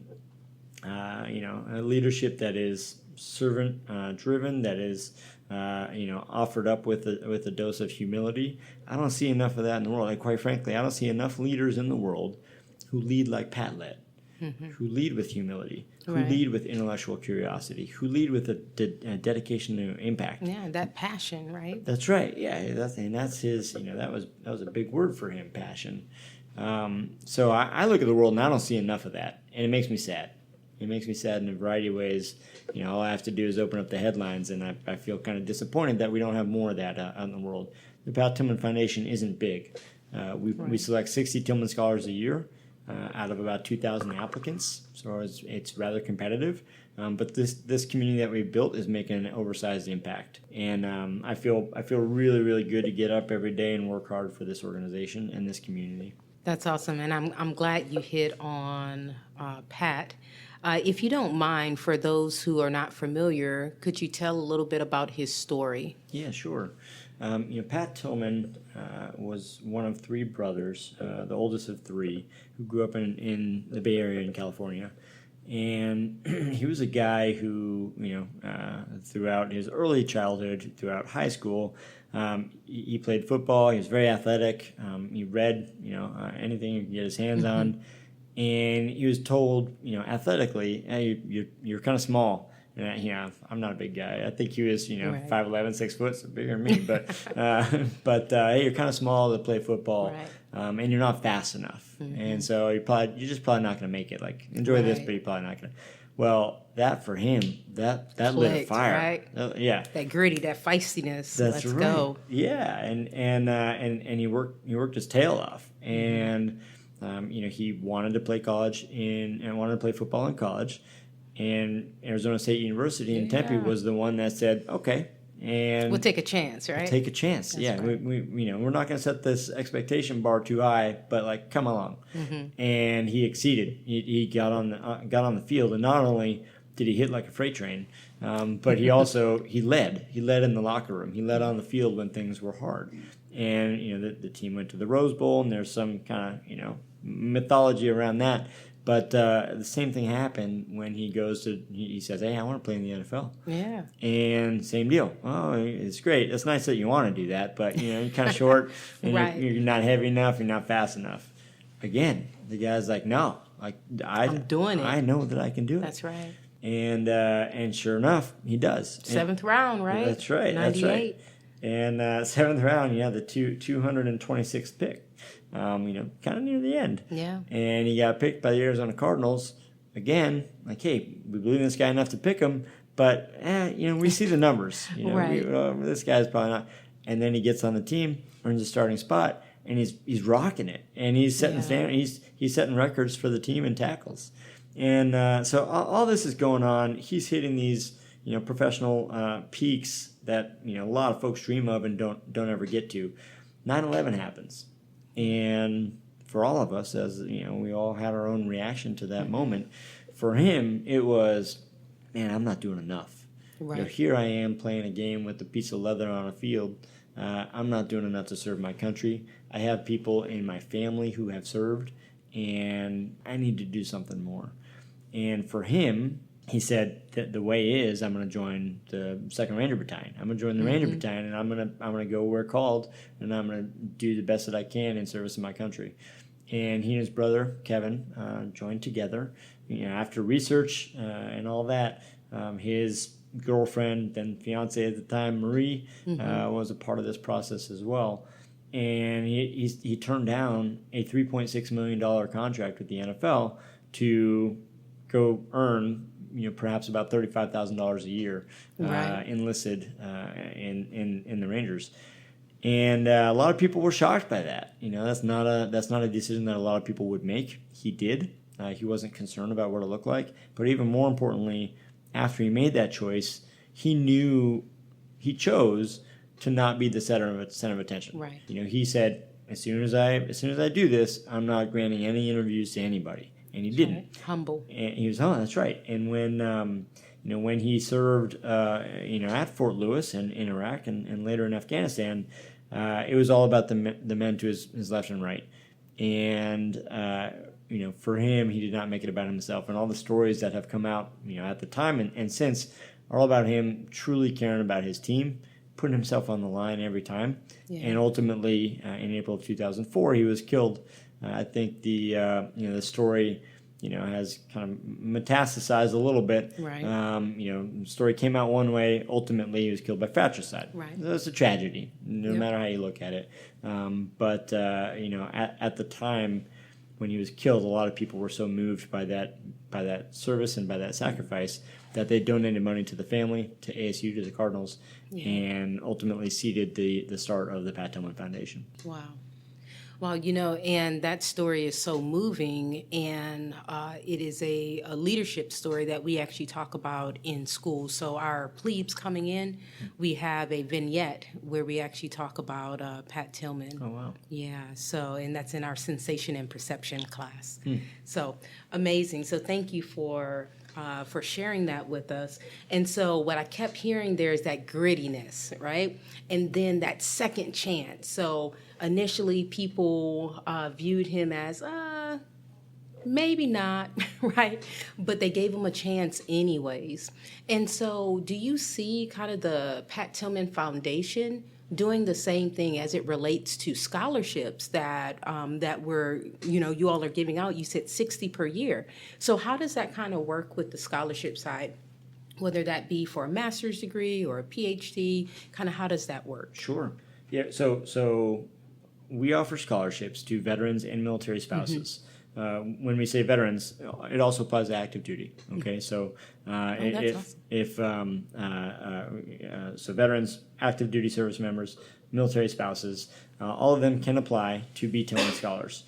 a leadership that is servant-driven, that is offered up with a dose of humility. I don't see enough of that in the world. And quite frankly, I don't see enough leaders in the world who lead like Pat led, who lead with humility, who lead with intellectual curiosity, who lead with a dedication to impact. Yeah, that passion, right? That's right. Yeah, that's his. That was a big word for him, passion. So I look at the world and I don't see enough of that, and it makes me sad. It makes me sad in a variety of ways. All I have to do is open up the headlines, and I feel kind of disappointed that we don't have more of that out in the world. The Pat Tillman Foundation isn't big. We select 60 Tillman Scholars a year out of about 2,000 applicants, so it's rather competitive. But this community that we've built is making an oversized impact, and I feel really, really good to get up every day and work hard for this organization and this community. That's awesome, and I'm glad you hit on Pat. If you don't mind, for those who are not familiar, could you tell a little bit about his story? Yeah, sure. Pat Tillman was one of three brothers, the oldest of three, who grew up in the Bay Area in California. And he was a guy who, throughout his early childhood, throughout high school, he played football. He was very athletic. He read, anything he could get his hands on. And he was told, athletically, hey, you're kind of small. And I'm not a big guy. I think he was, Right. 5'11", 6 foot, so bigger than me. But hey, you're kind of small to play football, Right. And you're not fast enough. And so you're just probably not going to make it. Like, enjoy this, Right. but you're probably not going to. Well, that for him, that lit a Clicked, fire. right? Yeah. That gritty, that feistiness. That's Let's right. go. Yeah, and he worked his tail off, and he wanted to play wanted to play football in college, and Arizona State University in Tempe was the one that said, okay, and We'll take a chance, right? take a chance. That's right. We're not going to set this expectation bar too high, but like, come along. And he exceeded. He got on the field, and not only did he hit like a freight train, but he also he led in the locker room. He led on the field when things were hard. And the team went to the Rose Bowl, and there's some kind of mythology around that. But the same thing happened when he says, hey, I want to play in the NFL. Yeah. And same deal. Oh, it's great. It's nice that you want to do that, but you're kind of short, and Right. you're not heavy enough, you're not fast enough. Again, the guy's like, no, like I'm doing it. I know that I can do it. That's right. And sure enough, he does. Seventh round, right? That's right. 98. That's right. And seventh round, the 226th pick. Kind of near the end. Yeah. And he got picked by the Arizona Cardinals. Again, like, hey, we believe in this guy enough to pick him, but we see the numbers. Right. This guy's probably not. And then he gets on the team, earns a starting spot, and he's rocking it. And he's setting he's setting records for the team in tackles. And so all this is going on. He's hitting these professional peaks that a lot of folks dream of and don't ever get to. 9/11 happens. And for all of us, as we all had our own reaction to that moment. For him, it was, man, I'm not doing enough. Right. Here I am playing a game with a piece of leather on a field. I'm not doing enough to serve my country. I have people in my family who have served, and I need to do something more. And for him, he said that the way is I'm going to join the 2nd Ranger Battalion. I'm going to join the Ranger Battalion, and I'm going to go where called, and I'm going to do the best that I can in service of my country. And he and his brother Kevin joined together. After research and all that, his girlfriend, then fiance at the time, Marie, was a part of this process as well. And he turned down a $3.6 million contract with the NFL to go earn perhaps about $35,000 a year enlisted in the Rangers. And a lot of people were shocked by that. That's not a decision that a lot of people would make. He did. He wasn't concerned about what it looked like. But even more importantly, after he made that choice, he chose to not be the center of attention. Right. He said, as soon as I do this, I'm not granting any interviews to anybody. And he didn't. Right. Humble. And he was, that's right. And when he served, at Fort Lewis and in Iraq and later in Afghanistan, it was all about the men to his left and right. And for him, he did not make it about himself. And all the stories that have come out, at the time and since, are all about him truly caring about his team, putting himself on the line every time. Yeah. And ultimately, in April of 2004, he was killed. I think the story, has kind of metastasized a little bit. Right. The story came out one way. Ultimately, he was killed by fratricide. Right. That's a tragedy, no matter how you look at it. But at the time when he was killed, a lot of people were so moved by by that service and by that sacrifice, that they donated money to the family, to ASU, to the Cardinals, and ultimately seeded the start of the Pat Tillman Foundation. Wow. Well, and that story is so moving, and it is a leadership story that we actually talk about in school. So our plebes coming in, we have a vignette where we actually talk about Pat Tillman. Oh, wow. Yeah, so, and that's in our Sensation and Perception class. So amazing. So thank you for sharing that with us. And so what I kept hearing there is that grittiness, right? And then that second chance. So initially people viewed him as, maybe not, right? But they gave him a chance anyways. And so do you see kind of the Pat Tillman Foundation doing the same thing as it relates to scholarships that you all are giving out? You said 60 per year. So how does that kind of work with the scholarship side, whether that be for a master's degree or a PhD? Kind of how does that work? Sure. Yeah. So we offer scholarships to veterans and military spouses. When we say veterans, it also applies to active duty. Okay, so so veterans, active duty service members, military spouses, all of them can apply to be Tillman Scholars.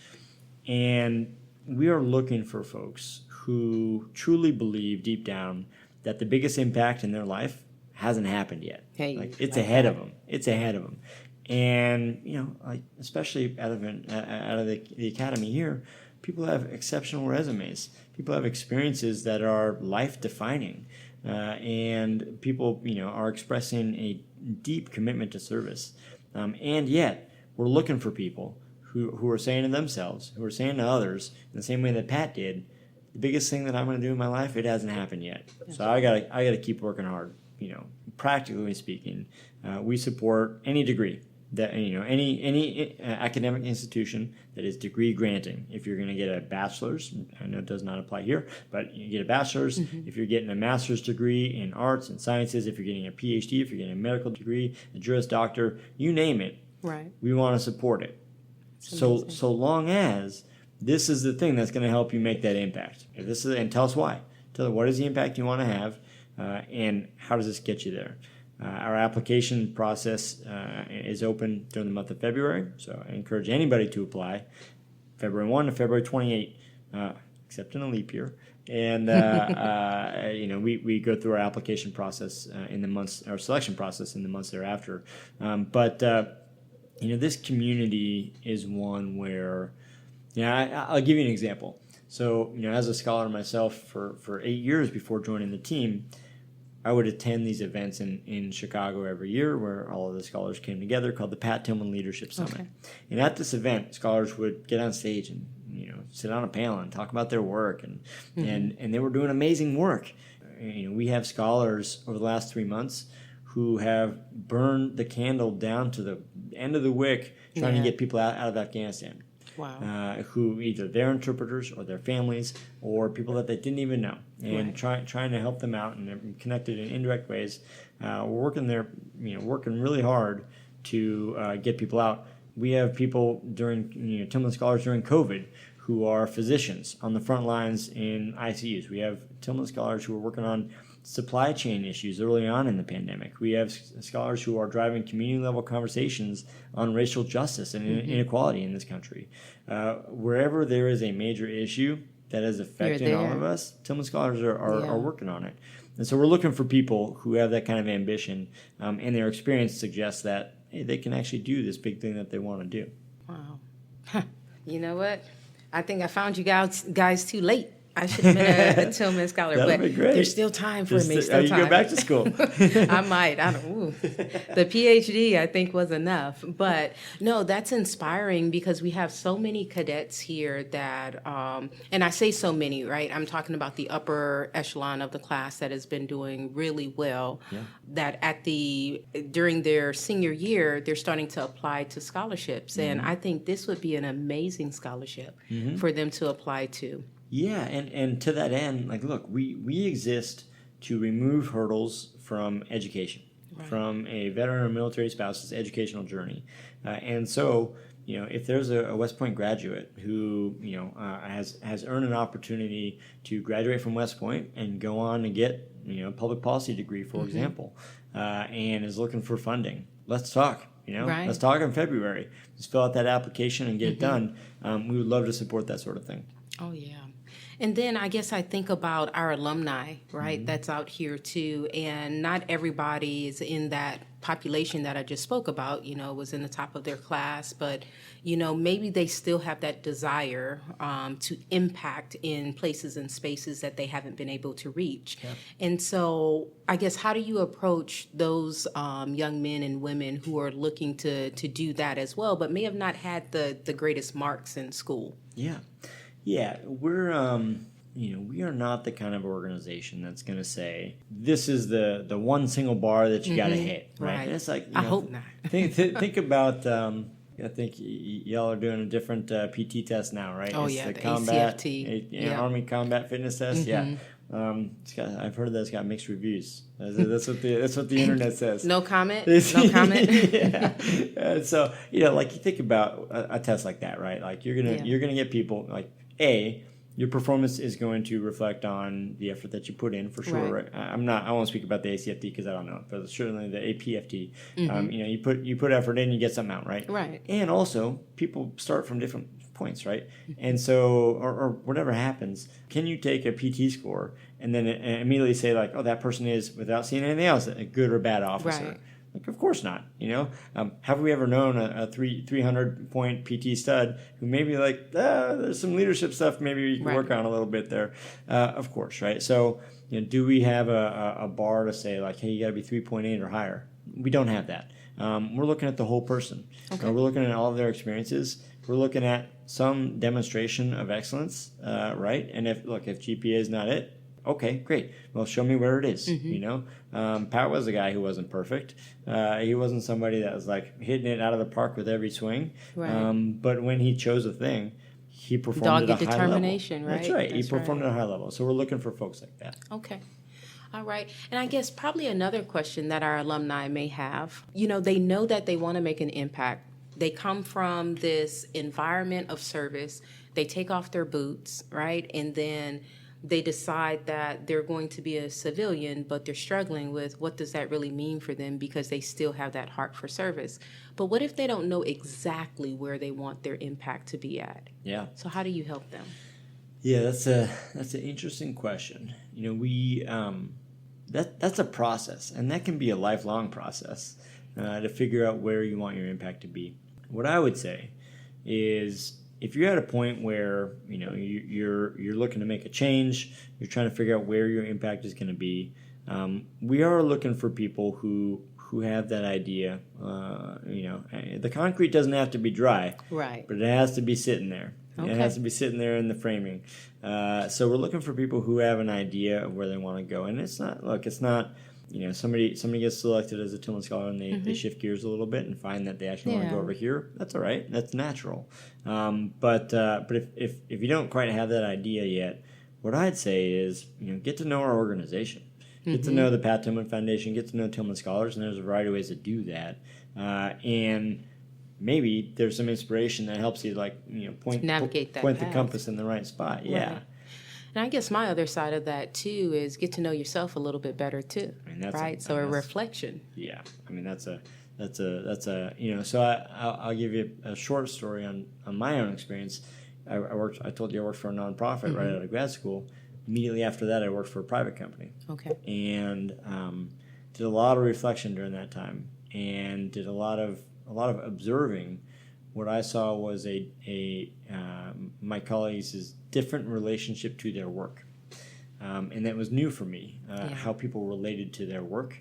And we are looking for folks who truly believe deep down that the biggest impact in their life hasn't happened yet. It's ahead of them. It's ahead of them. And especially out of the academy here, people have exceptional resumes. People have experiences that are life-defining, and people, are expressing a deep commitment to service. And yet, we're looking for people who are saying to themselves, who are saying to others, in the same way that Pat did, the biggest thing that I'm going to do in my life, it hasn't happened yet. So I gotta keep working hard. Practically speaking, we support any degree that any academic institution that is degree granting. If you're going to get a bachelor's, I know it does not apply here, but you get a bachelor's. If you're getting a master's degree in arts and sciences, if you're getting a PhD, if you're getting a medical degree, a Juris Doctor, you name it, right? We want to support it. So long as this is the thing that's going to help you make that impact. If this is, and tell us why. Tell us what is the impact you want to have, and how does this get you there. Our application process is open during the month of February, so I encourage anybody to apply, February 1 to February 28, except in a leap year. And we go through our application process in the months, our selection process in the months thereafter. But this community is one where, I'll give you an example. So, as a scholar myself for 8 years before joining the team, I would attend these events in Chicago every year where all of the scholars came together, called the Pat Tillman Leadership Summit. Okay. And at this event, scholars would get on stage and sit on a panel and talk about their work, and they were doing amazing work. We have scholars over the last 3 months who have burned the candle down to the end of the wick trying to get people out of Afghanistan. Wow. Who either their interpreters or their families or people that they didn't even know, and trying to help them out, and they're connected in indirect ways. We're working there, working really hard to get people out. We have people during Tillman Scholars during COVID who are physicians on the front lines in ICUs. We have Tillman Scholars who are working on supply chain issues early on in the pandemic. We have scholars who are driving community-level conversations on racial justice and inequality in this country. Wherever there is a major issue that is affecting all of us, Tillman Scholars are working on it. And so we're looking for people who have that kind of ambition, and their experience suggests that, hey, they can actually do this big thing that they want to do. Wow. You know what? I think I found you guys too late. I should have been a Tillman Scholar, but there's still time for me. You go back to school. I might. The PhD, I think, was enough. But no, that's inspiring because we have so many cadets here that, and I say so many, right? I'm talking about the upper echelon of the class that has been doing really well. Yeah. That during their senior year, they're starting to apply to scholarships, and I think this would be an amazing scholarship for them to apply to. Yeah, and to that end, look, we exist to remove hurdles from education, from a veteran or military spouse's educational journey. And so if there's a West Point graduate who, has earned an opportunity to graduate from West Point and go on and get, a public policy degree, for example, and is looking for funding, let's talk. Right. Let's talk in February. Just fill out that application and get it done. We would love to support that sort of thing. Oh, yeah. And then I guess I think about our alumni, right, that's out here too. And not everybody is in that population that I just spoke about, was in the top of their class. But, maybe they still have that desire to impact in places and spaces that they haven't been able to reach. Yeah. And so I guess how do you approach those young men and women who are looking to do that as well, but may have not had the greatest marks in school? Yeah. Yeah, we're we are not the kind of organization that's going to say this is the one single bar that you got to hit, right? And it's like I hope not. think about I think y'all are doing a different PT test now, right? Oh, it's yeah, the combat, ACFT. Army combat fitness test. Yeah, I've heard that it's got mixed reviews. That's what the internet says. No comment. No comment. Yeah. And so you think about a test like that, right? Like you're gonna get people like your performance is going to reflect on the effort that you put in, for sure. Right. I won't speak about the ACFT because I don't know, but certainly the APFT. You put effort in, you get something out, right? Right. And also, people start from different points, right? And so, or whatever happens, can you take a PT score and then immediately say like, oh, that person is, without seeing anything else, a good or bad officer? Right. Like, of course not. Have we ever known a 300-point PT stud who maybe there's some leadership stuff maybe you can work on a little bit there? Of course, right? So, do we have a bar to say like, hey, you got to be 3.8 or higher? We don't have that. We're looking at the whole person. Okay. We're looking at all of their experiences. We're looking at some demonstration of excellence, right? And if GPA is not it, okay, great. Well, show me where it is. Pat was a guy who wasn't perfect. He wasn't somebody that was like hitting it out of the park with every swing. Right. But when he chose a thing, he performed at a high level. Determination, right? That's right. He performed at a high level. So we're looking for folks like that. Okay. All right. And I guess probably another question that our alumni may have, they know that they want to make an impact. They come from this environment of service. They take off their boots, right? And then they decide that they're going to be a civilian, but they're struggling with what does that really mean for them because they still have that heart for service. But what if they don't know exactly where they want their impact to be at? Yeah. So how do you help them? Yeah, that's an interesting question. That's a process, and that can be a lifelong process to figure out where you want your impact to be. What I would say is, if you're at a point where you're looking to make a change, you're trying to figure out where your impact is going to be, we are looking for people who have that idea. The concrete doesn't have to be dry, right? But it has to be sitting there. Okay. It has to be sitting there in the framing. So we're looking for people who have an idea of where they want to go, and it's not somebody gets selected as a Tillman Scholar and they shift gears a little bit and find that they actually want to go over here. That's all right. That's natural. But if you don't quite have that idea yet, what I'd say is get to know our organization, get to know the Pat Tillman Foundation, get to know Tillman Scholars, and there's a variety of ways to do that. And maybe there's some inspiration that helps you point the compass in the right spot. Right. Yeah. And I guess my other side of that too is get to know yourself a little bit better too, right? So a reflection. Yeah, that's a So I'll give you a short story on my own experience. I told you I worked for a nonprofit right out of grad school. Immediately after that, I worked for a private company. Okay. And did a lot of reflection during that time, and did a lot of observing. What I saw was my colleagues' different relationship to their work, and that was new for me. How people related to their work,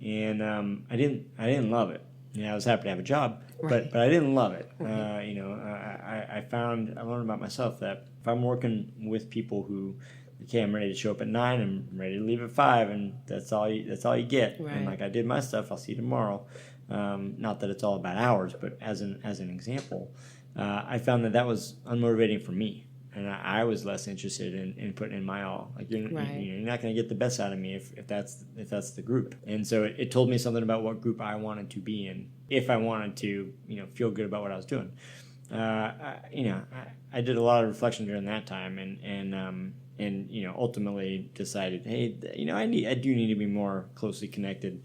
and I didn't love it. I was happy to have a job, but I didn't love it. Right. I learned about myself that if I'm working with people who, okay, I'm ready to show up at 9, I'm ready to leave at 5, and that's all you get. Right. And I did my stuff, I'll see you tomorrow. Not that it's all about hours, but as an example, I found that was unmotivating for me, and I was less interested in putting in my all. You're not going to get the best out of me if that's the group. And so it told me something about what group I wanted to be in if I wanted to feel good about what I was doing. I did a lot of reflection during that time, and ultimately decided, hey, I do need to be more closely connected.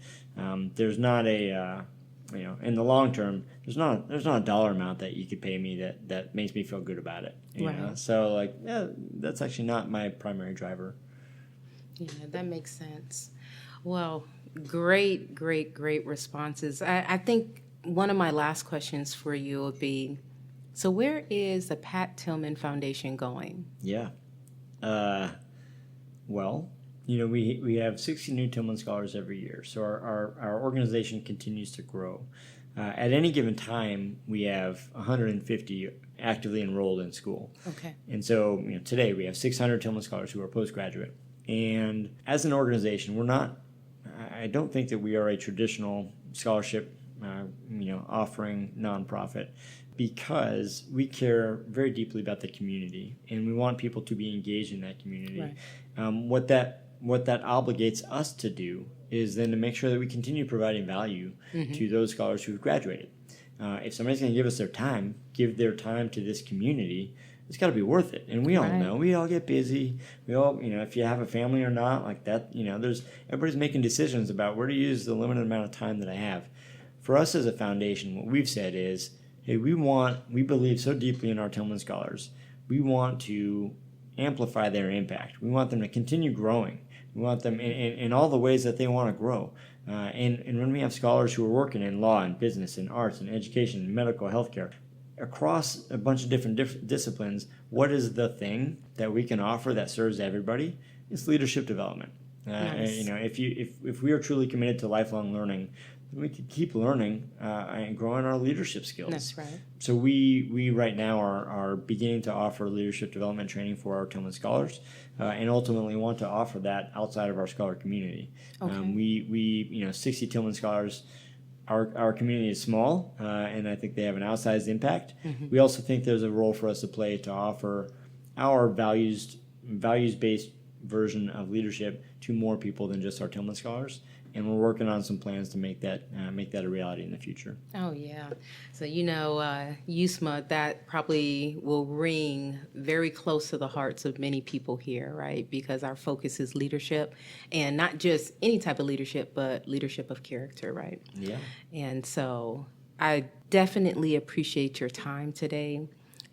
There's not a in the long term, there's not a dollar amount that you could pay me that makes me feel good about it. You know? So that's actually not my primary driver. Yeah, that makes sense. Well, great responses. I think one of my last questions for you would be, so where is the Pat Tillman Foundation going? Yeah. Well, we have 60 new Tillman Scholars every year, so our organization continues to grow. At any given time, we have 150 actively enrolled in school. Okay. And so today we have 600 Tillman Scholars who are postgraduate. And as an organization, I don't think that we are a traditional scholarship offering nonprofit, because we care very deeply about the community and we want people to be engaged in that community. Right. What that obligates us to do is then to make sure that we continue providing value to those scholars who've graduated. If somebody's going to give their time to this community, it's got to be worth it. And we all know, we all get busy. We all, if you have a family or not, like that, everybody's making decisions about where to use the limited amount of time that I have. For us as a foundation, what we've said is, hey, we believe so deeply in our Tillman Scholars. We want to amplify their impact. We want them to continue growing. We want them in all the ways that they want to grow. And when we have scholars who are working in law and business and arts and education and medical healthcare, across a bunch of different disciplines, what is the thing that we can offer that serves everybody? It's leadership development. Nice. If we are truly committed to lifelong learning, we can keep learning and growing our leadership skills. That's right. So we right now are beginning to offer leadership development training for our Tillman Scholars, and ultimately want to offer that outside of our scholar community. Okay. We 60 Tillman Scholars. Our community is small, and I think they have an outsized impact. Mm-hmm. We also think there's a role for us to play to offer our values-based version of leadership to more people than just our Tillman Scholars. And we're working on some plans to make that a reality in the future. Oh, yeah. So, USMA, that probably will ring very close to the hearts of many people here, right? Because our focus is leadership, and not just any type of leadership, but leadership of character, right? Yeah. And so I definitely appreciate your time today,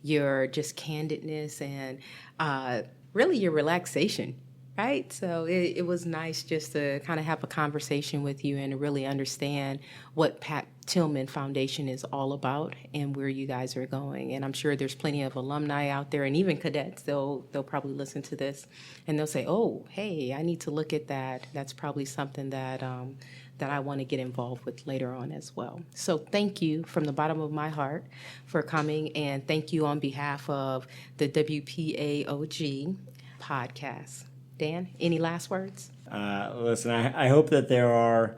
your just candidness, and really your relaxation. Right. So it was nice just to kind of have a conversation with you and to really understand what Pat Tillman Foundation is all about and where you guys are going. And I'm sure there's plenty of alumni out there and even cadets. They'll probably listen to this and they'll say, oh, hey, I need to look at that. That's probably something that I want to get involved with later on as well. So thank you from the bottom of my heart for coming, and thank you on behalf of the WPAOG podcast. Dan, any last words? Listen, I hope that there are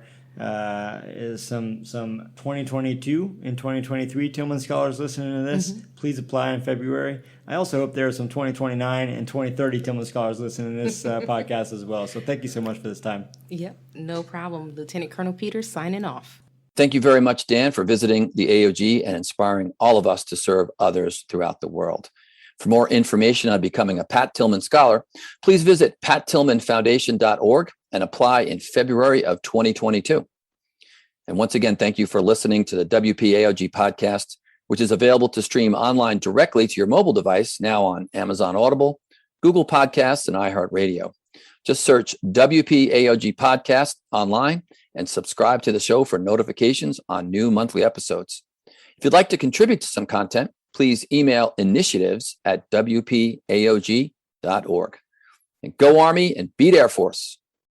some 2022 and 2023 Tillman Scholars listening to this. Mm-hmm. Please apply in February. I also hope there are some 2029 and 2030 Tillman Scholars listening to this podcast as well. So thank you so much for this time. Yep, no problem. Lieutenant Colonel Peters signing off. Thank you very much, Dan, for visiting the AOG and inspiring all of us to serve others throughout the world. For more information on becoming a Pat Tillman Scholar, please visit pattillmanfoundation.org and apply in February of 2022. And once again, thank you for listening to the WPAOG podcast, which is available to stream online directly to your mobile device now on Amazon Audible, Google Podcasts, and iHeartRadio. Just search WPAOG Podcast online and subscribe to the show for notifications on new monthly episodes. If you'd like to contribute to some content, please email initiatives@wpaog.org. And go Army and beat Air Force.